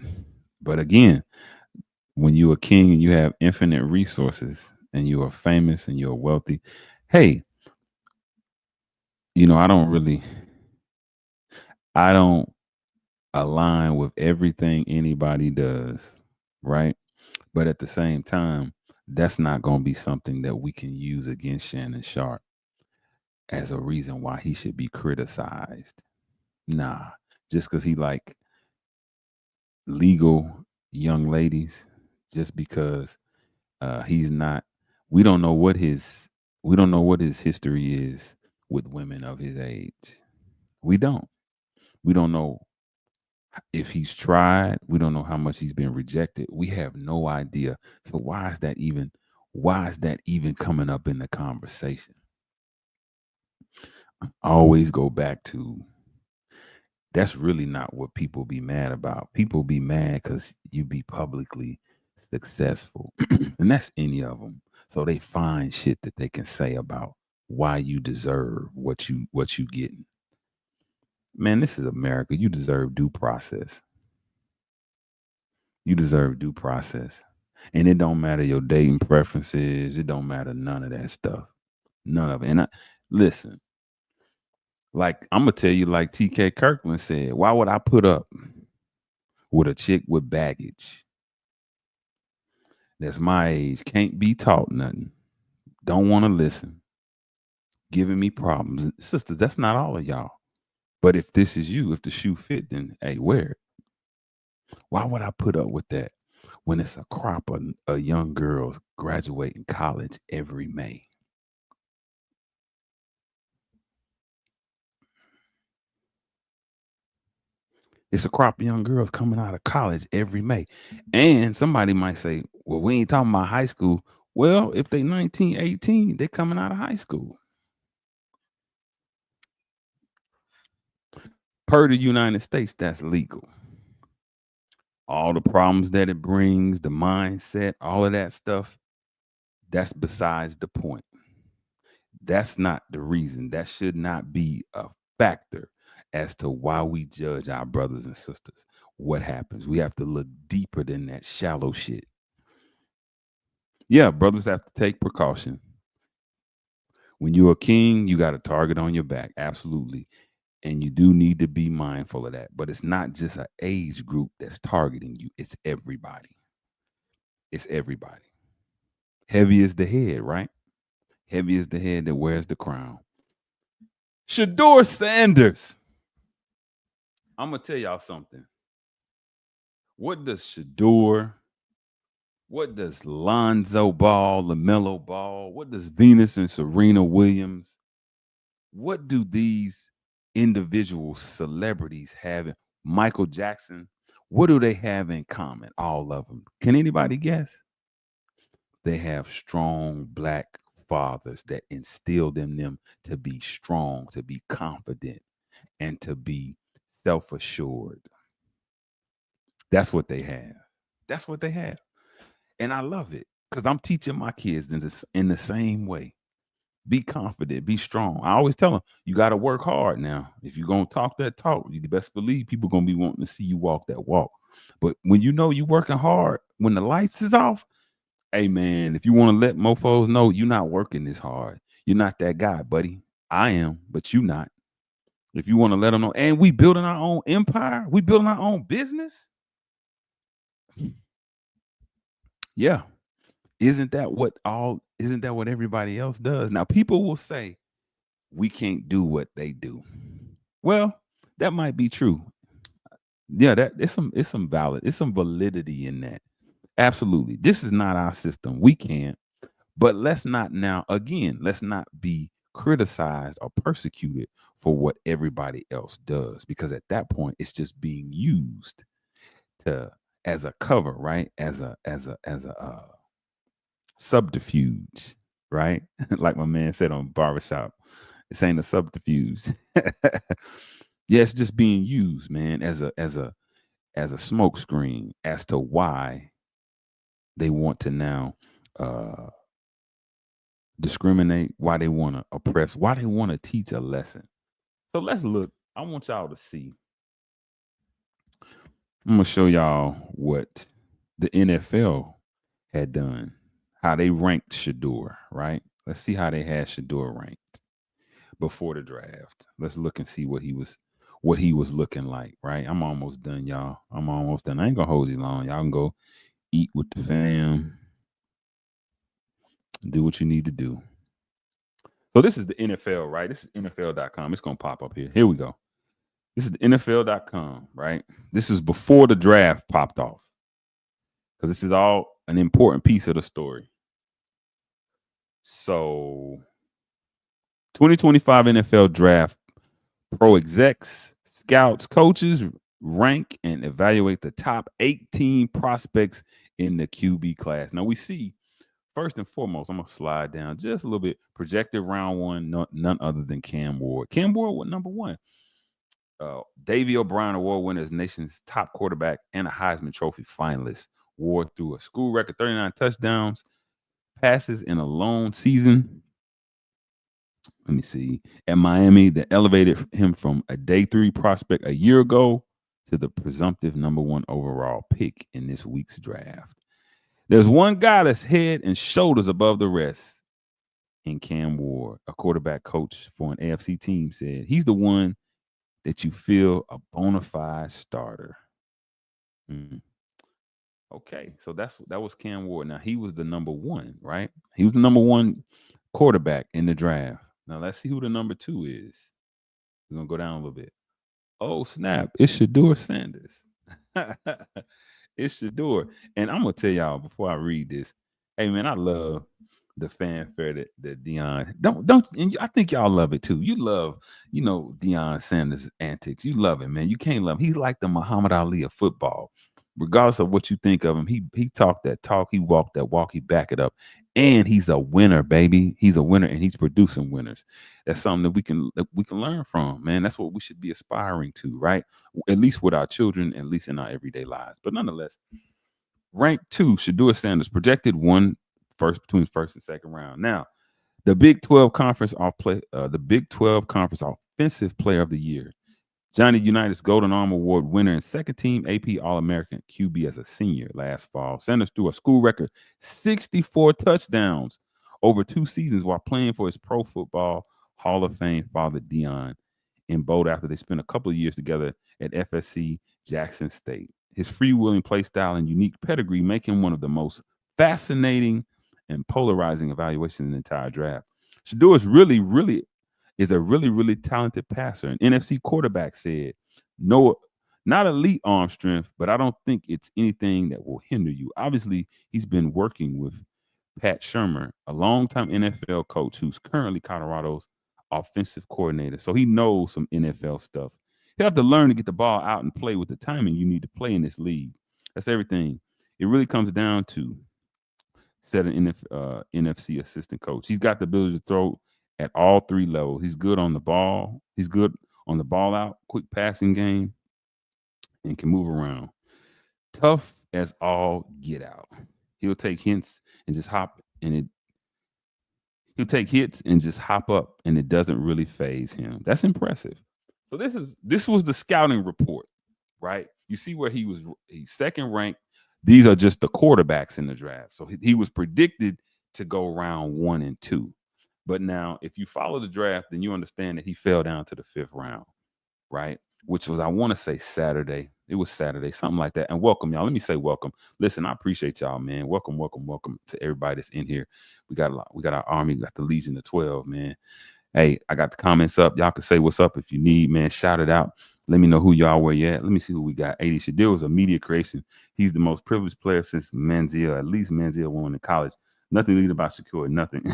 but again, when you're a king and you have infinite resources and you are famous and you're wealthy, hey, I don't align with everything anybody does, right? But at the same time, that's not going to be something that we can use against Shannon Sharpe as a reason why he should be criticized. Nah, just because he like legal young ladies, just because he's not. We don't know what his history is with women of his age. We don't. We don't know if he's tried. We don't know how much he's been rejected. We have no idea. So why is that even coming up in the conversation? I always go back to that's really not what people be mad about. People be mad because you be publicly successful. And that's any of them. So they find shit that they can say about why you deserve what you getting. Man, this is America. You deserve due process. You deserve due process. And it don't matter your dating preferences. It don't matter none of that stuff. None of it. And listen, like I'm gonna tell you, like TK Kirkland said, why would I put up with a chick with baggage that's my age, can't be taught nothing, don't want to listen, giving me problems? Sisters, that's not all of y'all. But if this is you, if the shoe fit, then hey, wear it. Why would I put up with that when it's a crop of young girls graduating college every May? It's a crop of young girls coming out of college every May. And somebody might say, well, we ain't talking about high school. Well, if they 19, 18, they coming out of high school. Per the United States, that's legal. All the problems that it brings, the mindset, all of that stuff, that's besides the point. That's not the reason. That should not be a factor as to why we judge our brothers and sisters. What happens? We have to look deeper than that shallow shit. Yeah, brothers have to take precaution. When you're a king, you got a target on your back. Absolutely. And you do need to be mindful of that. But it's not just an age group that's targeting you. It's everybody. It's everybody. Heavy is the head, right? Heavy is the head that wears the crown. Shaduer Sanders. I'm going to tell y'all something. What does Shaduer, what does Lonzo Ball, LaMelo Ball, what does Venus and Serena Williams, what do these individual celebrities have? Michael Jackson, what do they have in common? All of them. Can anybody guess? They have strong black fathers that instilled in them to be strong, to be confident, and to be self assured. That's what they have. That's what they have. And I love it because I'm teaching my kids in the same way. Be confident, be strong. I always tell them, you got to work hard now. If you're going to talk that talk, you best believe people going to be wanting to see you walk that walk. But when you know you're working hard, when the lights is off, hey, man, if you want to let mofos know you're not working this hard, you're not that guy, buddy. I am, but you not. If you want to let them know, and we building our own empire, we building our own business. Yeah. Isn't that what everybody else does? Now, people will say we can't do what they do. Well, that might be true. Yeah, that it's some validity in that. Absolutely. This is not our system. We can't. But let's not let's not be criticized or persecuted for what everybody else does, because at that point it's just being used to as a cover, right? As a subterfuge, right? Like my man said on Barbershop, this ain't a subterfuge. Yeah, it's just being used, man, as a smoke screen as to why they want to now discriminate, why they want to oppress, why they want to teach a lesson. So let's look. I want y'all to see. I'm gonna show y'all what the NFL had done, how they ranked Shadur, right? Let's see how they had Shadur ranked before the draft. Let's look and see what he was looking like, right? I'm almost done, y'all. I'm almost done. I ain't gonna hold you long. Y'all can go eat with the fam, do what you need to do. So this is the NFL, right? This is NFL.com. It's gonna pop up here. Here we go. This is the NFL.com, right? This is before the draft popped off, because this is all an important piece of the story. So 2025 NFL draft, pro execs, scouts, coaches rank and evaluate the top 18 prospects in the QB class. Now we see, first and foremost, I'm going to slide down just a little bit. Projected round one, none other than Cam Ward. Cam Ward was number one. Davey O'Brien Award winners, nation's top quarterback and a Heisman Trophy finalist. Ward threw a school record 39 touchdowns, passes in a lone season. Let me see. At Miami, that elevated him from a day 3 prospect a year ago to the presumptive number 1 overall pick in this week's draft. There's one guy that's head and shoulders above the rest in Cam Ward. A quarterback coach for an AFC team said he's the one that you feel a bona fide starter. Okay, so that was Cam Ward. Now, he was the number 1, right? He was the number 1 quarterback in the draft. Now, let's see who the number 2 is. We're going to go down a little bit. Oh, snap. It's Shaduer Sanders. It's Shaduer. And I'm going to tell y'all before I read this, hey, man, I love the fanfare that Deion, and I think y'all love it too. You love, Deion Sanders' antics. You love it, man. You can't love him. He's like the Muhammad Ali of football. Regardless of what you think of him, he talked that talk, he walked that walk, he back it up. And he's a winner, baby. He's a winner, and he's producing winners. That's something that we can learn from, man. That's what we should be aspiring to, right? At least with our children, at least in our everyday lives. But nonetheless, rank 2, Shaduer Sanders, projected 1 between first and second round. Now, the Big 12 Conference Offensive Player of the Year. Johnny Unitas Golden Arm Award winner and second team AP All-American QB as a senior last fall. Sanders threw a school record 64 touchdowns over 2 seasons while playing for his Pro Football Hall of Fame father, Deion, in Boulder after they spent a couple of years together at FSC Jackson State. His freewheeling play style and unique pedigree make him one of the most fascinating and polarizing evaluations in the entire draft. Shadur is a really talented passer. An NFC quarterback said, "No, not elite arm strength, but I don't think it's anything that will hinder you." Obviously, he's been working with Pat Shurmur, a longtime NFL coach who's currently Colorado's offensive coordinator, so he knows some NFL stuff. You have to learn to get the ball out and play with the timing you need to play in this league. That's everything. It really comes down to set an NFC assistant coach. He's got the ability to throw at all three levels. He's good on the ball. He's good on the ball out, quick passing game, and can move around. Tough as all get out. He'll take hints and just hop, and he'll take hits and just hop up, and it doesn't really phase him. That's impressive. So this was the scouting report, right? You see where he's second ranked. These are just the quarterbacks in the draft. So he was predicted to go round 1 and 2. But now, if you follow the draft, then you understand that he fell down to the 5th round, right? Which was, I want to say, Saturday. It was Saturday, something like that. And welcome, y'all. Let me say welcome. Listen, I appreciate y'all, man. Welcome, welcome, welcome to everybody that's in here. We got our army, we got the Legion of 12, man. Hey, I got the comments up. Y'all can say what's up if you need, man. Shout it out. Let me know who y'all, where you at. Let me see who we got. AD Shaduer was a media creation. He's the most privileged player since Manziel. At least Manziel won in college. Nothing lead about Shakur, nothing.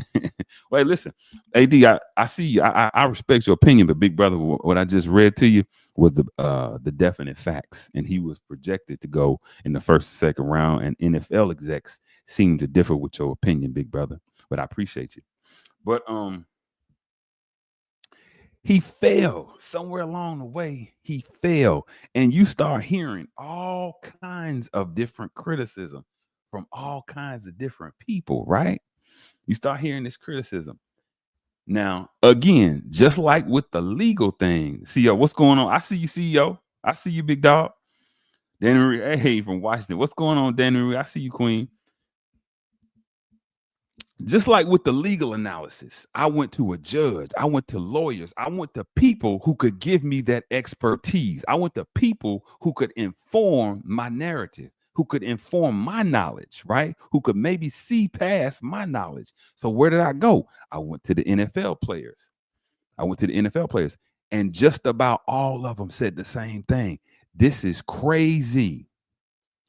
Wait, listen, AD, I see you. I respect your opinion, but big brother, what I just read to you was the definite facts, and he was projected to go in the 1st or 2nd round. And NFL execs seem to differ with your opinion, big brother. But I appreciate you. But he fell somewhere along the way. He fell, and you start hearing all kinds of different criticism from all kinds of different people, right? You start hearing this criticism. Now, again, just like with the legal thing, CEO, what's going on? I see you, CEO. I see you, big dog. Danny, hey, from Washington. What's going on, Danny? I see you, Queen. Just like with the legal analysis, I went to a judge, I went to lawyers, I went to people who could give me that expertise. I went to people who could inform my narrative, who could inform my knowledge, right? Who could maybe see past my knowledge. So where did I go? I went to the NFL players. And just about all of them said the same thing. This is crazy.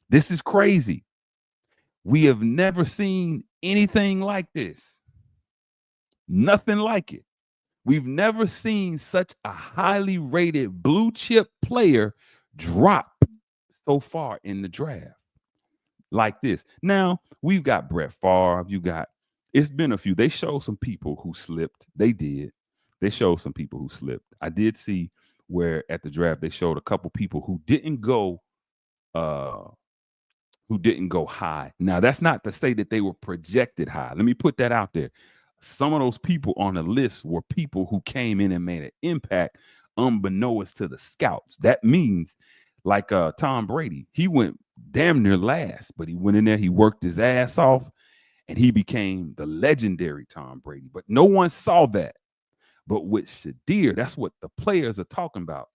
This is crazy. We have never seen anything like this. Nothing like it. We've never seen such a highly rated blue chip player drop so far in the draft like this. Now, we've got Brett Favre. It's been a few. They showed some people who slipped. They did. They showed some people who slipped. I did see where at the draft they showed a couple people who didn't go high. Now, that's not to say that they were projected high. Let me put that out there. Some of those people on the list were people who came in and made an impact unbeknownst to the scouts. That means like Tom Brady, he went damn near last, but he went in there, he worked his ass off, and he became the legendary Tom Brady. But no one saw that. But with Shaduer, that's what the players are talking about.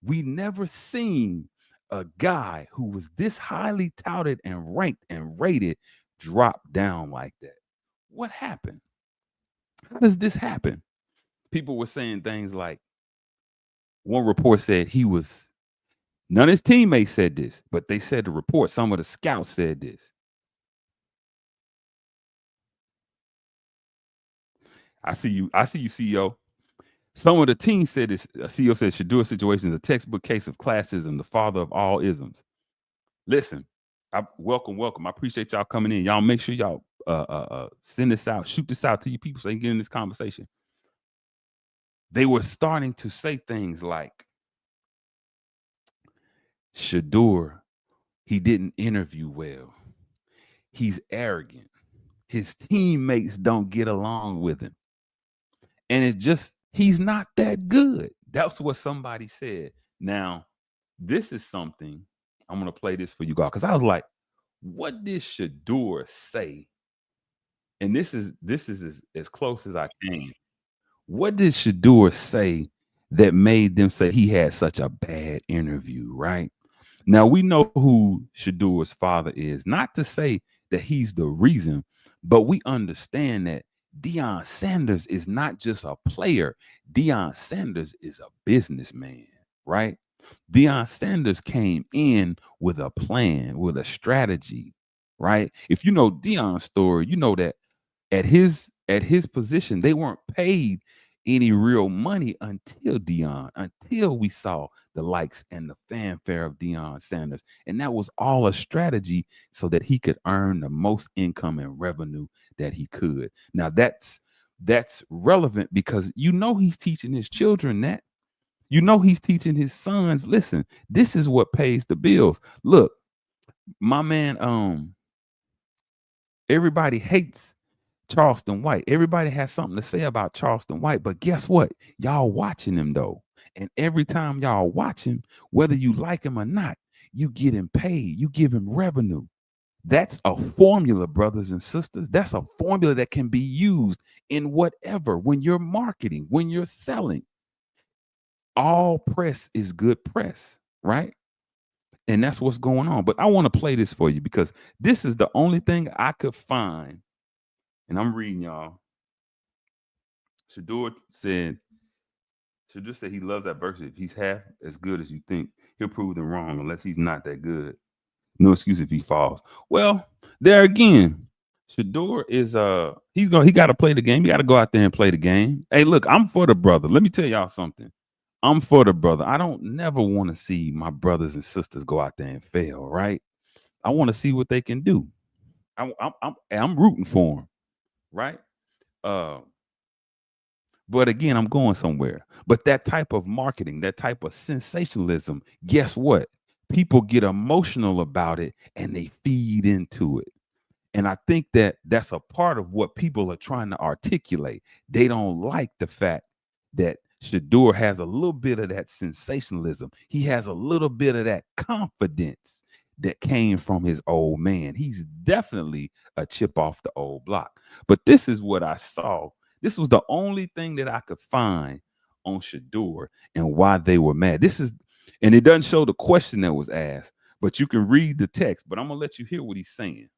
We never seen a guy who was this highly touted and ranked and rated drop down like that. What happened? How does this happen? People were saying things like, one report said none of his teammates said this, but they said the report, some of the scouts said this. I see you, CEO. Some of the team said this. CEO said Shaduer situation is a textbook case of classism, the father of all isms. Listen, welcome. I appreciate y'all coming in. Y'all make sure y'all send this out, shoot this out to you people so they can get in this conversation. They were starting to say things like, Shaduer, he didn't interview well. He's arrogant. His teammates don't get along with him. And it's just, he's not that good. That's what somebody said. Now, this is something, I'm going to play this for you guys, because I was like, what did Shaduer say? And this is as close as I can. What did Shaduer say that made them say he had such a bad interview, right? Now, we know who Shaduer's father is. Not to say that he's the reason, but we understand that Deion Sanders is not just a player. Deion Sanders is a businessman, right? Deion Sanders came in with a plan, with a strategy, right? If you know Deion's story, you know that at his position, they weren't paid any real money until Deion, until we saw the likes and the fanfare of Deion Sanders. And that was all a strategy so that he could earn the most income and revenue that he could. Now that's relevant because he's teaching his children that. He's teaching his sons, listen, this is what pays the bills. Look, my man, everybody hates Charleston White. Everybody has something to say about Charleston White, but guess what? Y'all watching him though. And every time y'all watch him, whether you like him or not, you get him paid. You give him revenue. That's a formula, brothers and sisters. That's a formula that can be used in whatever, when you're marketing, when you're selling. All press is good press, right? And that's what's going on. But I want to play this for you because this is the only thing I could find. And I'm reading y'all. Shaduer said he loves adversity. If he's half as good as you think, he'll prove them wrong unless he's not that good. No excuse if he falls. Well, there again, Shaduer is he got to play the game. He got to go out there and play the game. Hey, look, I'm for the brother. Let me tell y'all something. I'm for the brother. I don't never want to see my brothers and sisters go out there and fail, right? I want to see what they can do. I'm rooting for them, right? But again, I'm going somewhere. But that type of marketing, that type of sensationalism, guess what? People get emotional about it and they feed into it. And I think that's a part of what people are trying to articulate. They don't like the fact that Shaduer has a little bit of that sensationalism. He has a little bit of that confidence that came from his old man. He's definitely a chip off the old block. But this is what I saw. This was the only thing that I could find on Shaduer and why they were mad. And it doesn't show the question that was asked, but you can read the text. But I'm gonna let you hear what he's saying.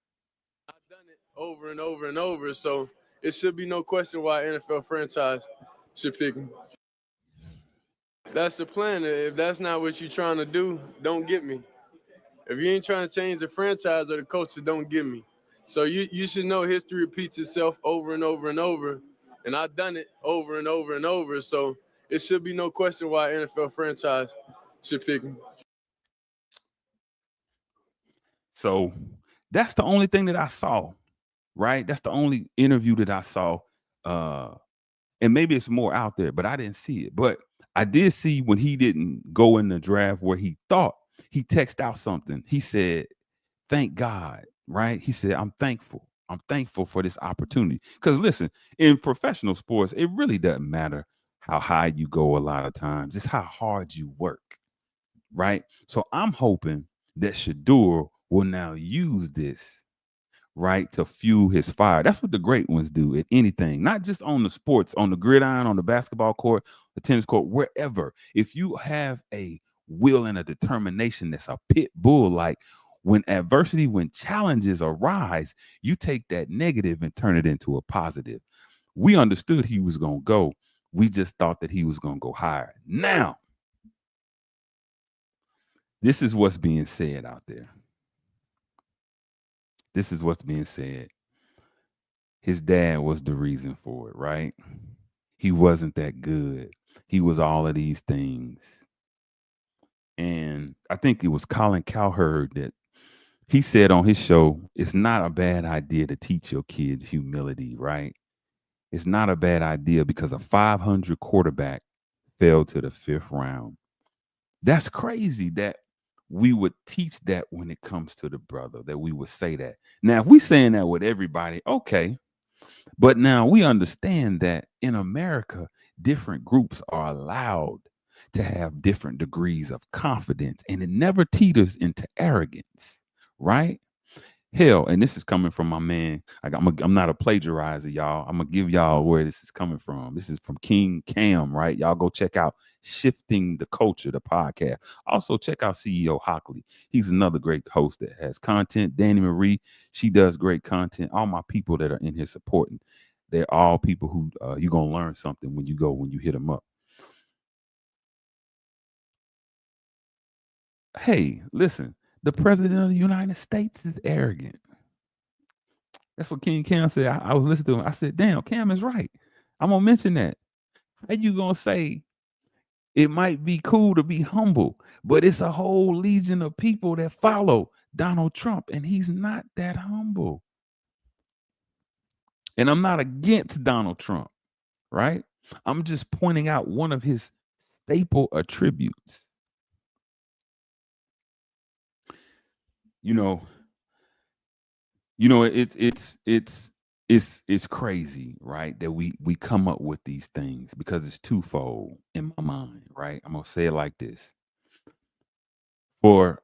I've done it over and over and over, so it should be no question why NFL franchise should pick me. That's the plan. If that's not what you're trying to do, don't get me. If you ain't trying to change the franchise or the culture, don't get me. So you should know history repeats itself over and over and over, and I've done it over and over and over, so it should be no question why NFL franchise should pick me. So that's the only thing that I saw, right? That's the only interview that I saw. And maybe it's more out there, but I didn't see it. But I did see when he didn't go in the draft where he thought, he texted out something. He said, thank God, right? He said, I'm thankful. I'm thankful for this opportunity. Because listen, in professional sports, it really doesn't matter how high you go a lot of times. It's how hard you work, right? So I'm hoping that Shaduer will now use this, right, to fuel his fire. That's what the great ones do at anything, not just on the sports, on the gridiron, on the basketball court, the tennis court, wherever. If you have a will and a determination that's a pit bull, like when adversity, when challenges arise, you take that negative and turn it into a positive. We understood he was going to go. We just thought that he was going to go higher. Now, this is what's being said out there. This is what's being said. His dad was the reason for it, right? He wasn't that good. He was all of these things. And I think it was Colin Cowherd that he said on his show, it's not a bad idea to teach your kids humility, right? It's not a bad idea because a 500 quarterback fell to the 5th round. That's crazy that we would teach that when it comes to the brother, that we would say that. Now, if we saying that with everybody, okay. But now we understand that in America, different groups are allowed to have different degrees of confidence, and it never teeters into arrogance, right? Hell, and this is coming from my man. I'm not a plagiarizer, y'all. I'm gonna give y'all where this is coming from. This is from King Cam, right? Y'all go check out Shifting the Culture, the podcast. Also check out CEO Hockley. He's another great host that has content. Danny Marie, she does great content. All my people that are in here supporting, they're all people who you're gonna learn something when you hit them up. Hey, listen. The president of the United States is arrogant. That's what King Cam said. I was listening to him. I said, damn, Cam is right. I'm going to mention that. And you gonna say it might be cool to be humble, but it's a whole legion of people that follow Donald Trump, and he's not that humble. And I'm not against Donald Trump, right? I'm just pointing out one of his staple attributes. You know, it's crazy, right? That we come up with these things because it's twofold in my mind, right? I'm gonna say it like this. For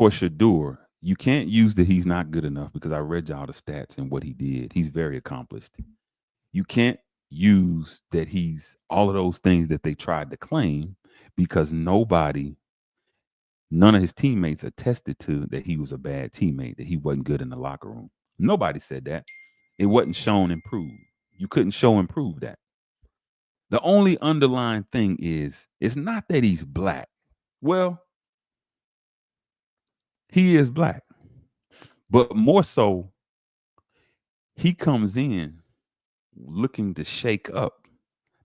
Shadur, you can't use that he's not good enough because I read y'all the stats and what he did. He's very accomplished. You can't use that he's all of those things that they tried to claim because none of his teammates attested to that he was a bad teammate, that he wasn't good in the locker room. Nobody said that. It wasn't shown and proved. You couldn't show and prove that. The only underlying thing is it's not that he's black. Well, he is black, but more so, he comes in looking to shake up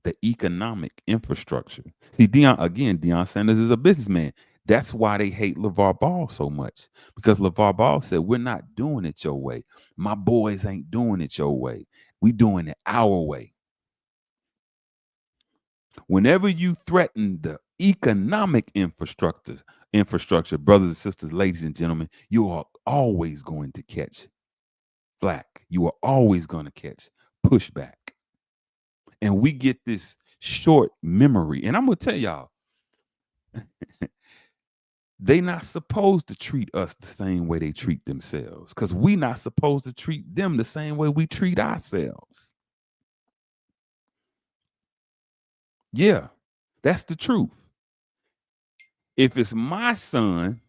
the economic infrastructure. See, Deion Sanders is a businessman. That's why they hate LeVar Ball so much, because LeVar Ball said, we're not doing it your way. My boys ain't doing it your way. We doing it our way. Whenever you threaten the economic infrastructure, brothers and sisters, ladies and gentlemen, you are always going to catch flack. You are always going to catch pushback. And we get this short memory. And I'm going to tell y'all, they not supposed to treat us the same way they treat themselves, because we not supposed to treat them the same way we treat ourselves. Yeah, that's the truth. If it's my son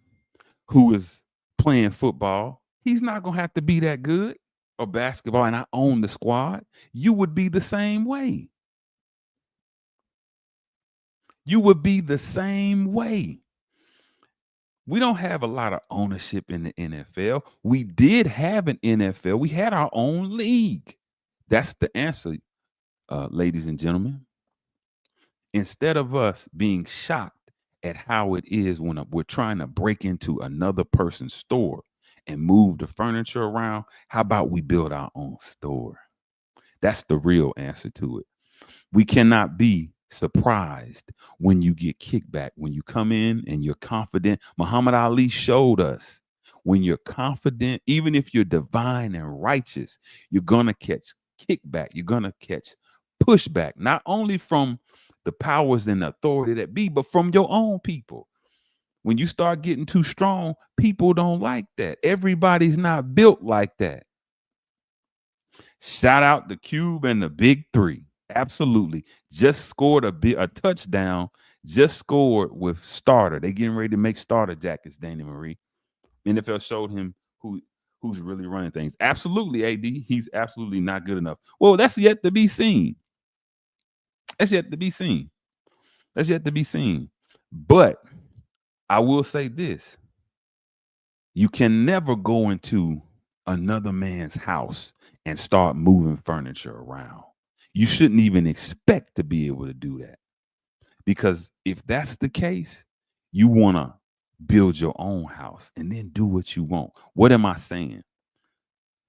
who is playing football, he's not going to have to be that good, or basketball, and I own the squad. You would be the same way. You would be the same way. We don't have a lot of ownership in the NFL. We did have an NFL. We had our own league. That's the answer, ladies and gentlemen. Instead of us being shocked at how it is when we're trying to break into another person's store and move the furniture around, how about we build our own store? That's the real answer to it. We cannot be surprised when you get kickback, when you come in and you're confident. Muhammad Ali showed us, when you're confident, even if you're divine and righteous, you're going to catch kickback. You're going to catch pushback, not only from the powers and authority that be, but from your own people. When you start getting too strong, people don't like that. Everybody's not built like that. Shout out the Cube and the Big Three. Absolutely. Just scored a touchdown. Just scored with starter. They getting ready to make starter jackets, Danny Marie. NFL showed him who's really running things. Absolutely, AD. He's absolutely not good enough. Well, that's yet to be seen. That's yet to be seen. That's yet to be seen. But I will say this. You can never go into another man's house and start moving furniture around. You shouldn't even expect to be able to do that. Because if that's the case, you want to build your own house and then do what you want. What am I saying?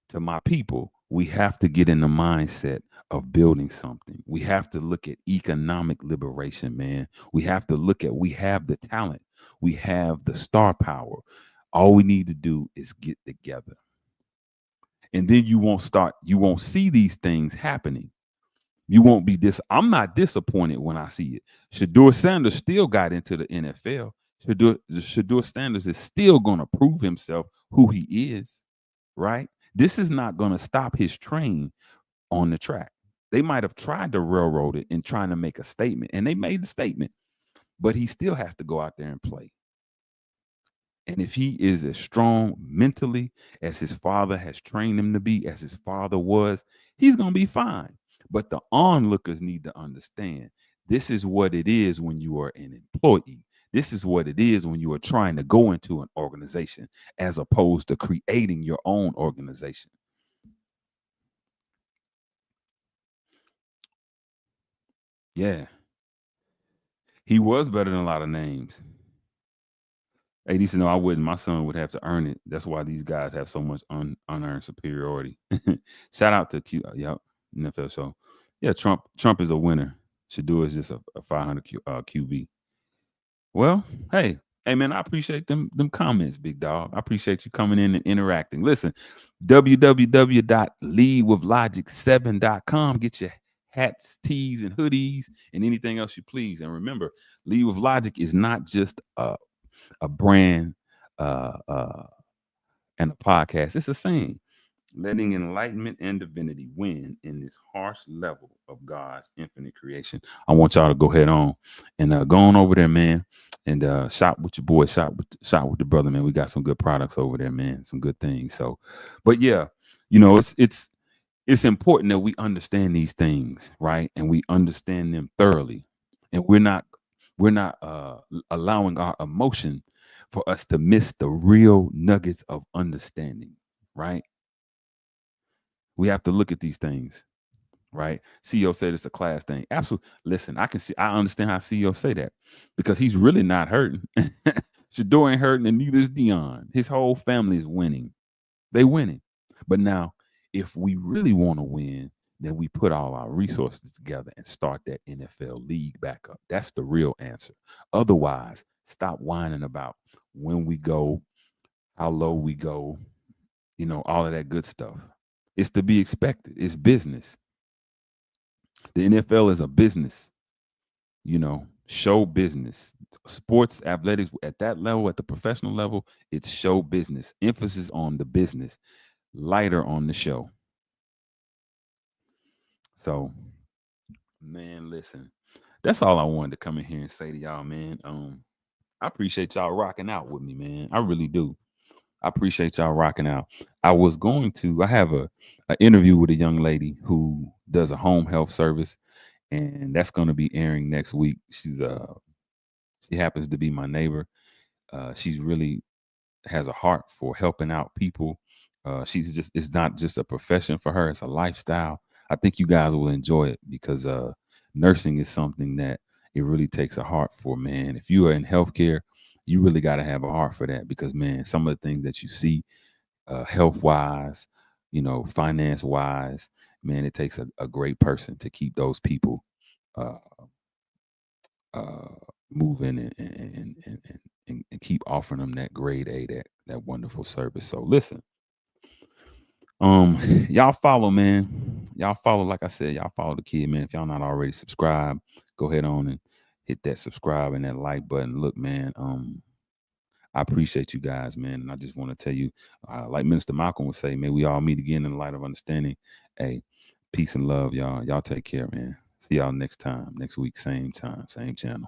To my people, we have to get in the mindset of building something. We have to look at economic liberation, man. We have to look at, we have the talent. We have the star power. All we need to do is get together. And then you won't see these things happening. You won't be I'm not disappointed when I see it. Shaduer Sanders still got into the NFL. Shaduer Sanders is still going to prove himself who he is, right? This is not going to stop his train on the track. They might have tried to railroad it and trying to make a statement, and they made the statement, but he still has to go out there and play. And if he is as strong mentally as his father has trained him to be, as his father was, he's going to be fine. But the onlookers need to understand this is what it is when you are an employee. This is what it is when you are trying to go into an organization as opposed to creating your own organization. Yeah. He was better than a lot of names. AD said, no, I wouldn't. My son would have to earn it. That's why these guys have so much unearned superiority. Shout out to NFL show. Yeah, Trump is a winner. Shadur is just a 500 QB. Well, hey man, I appreciate them comments, big dog. I appreciate you coming in and interacting. Listen, www.leadwithlogic7.com. Get your hats, tees, and hoodies, and anything else you please. And remember, Lead with Logic is not just a brand and a podcast. It's a saying. Letting enlightenment and divinity win in this harsh level of God's infinite creation. I want y'all to go head on and go on over there, man, and shop with your boy, shop with the brother, man. We got some good products over there, man. Some good things. So, but yeah, it's important that we understand these things, right? And we understand them thoroughly, and we're not allowing our emotion for us to miss the real nuggets of understanding, right? We have to look at these things, right? CEO said it's a class thing. Absolutely. Listen, I understand how CEO say that because he's really not hurting. Shadour ain't hurting, and neither is Dion. His whole family is winning. They winning. But now, if we really want to win, then we put all our resources together and start that NFL league back up. That's the real answer. Otherwise, stop whining about when we go, how low we go, all of that good stuff. It's to be expected. It's business. The NFL is a business, show business. Sports, athletics at that level, at the professional level, it's show business. Emphasis on the business, lighter on the show. So, man, listen, that's all I wanted to come in here and say to y'all, man. I appreciate y'all rocking out with me, man. I really do. I appreciate y'all rocking out. I have a interview with a young lady who does a home health service, and that's going to be airing next week. She happens to be my neighbor. She's really has a heart for helping out people. It's not just a profession for her, it's a lifestyle. I think you guys will enjoy it because nursing is something that it really takes a heart for, man. If you are in healthcare, you really got to have a heart for that because, man, some of the things that you see health wise, finance wise, man, it takes a great person to keep those people uh, uh, moving and keep offering them that grade A, that wonderful service. So listen, y'all follow, man. Y'all follow, like I said, y'all follow the kid, man. If y'all not already subscribed, go ahead on and hit that subscribe and that like button. Look, man, I appreciate you guys, man. And I just want to tell you, like Minister Malcolm would say, may we all meet again in the light of understanding. Hey, peace and love, y'all. Y'all take care, man. See y'all next time, next week, same time, same channel.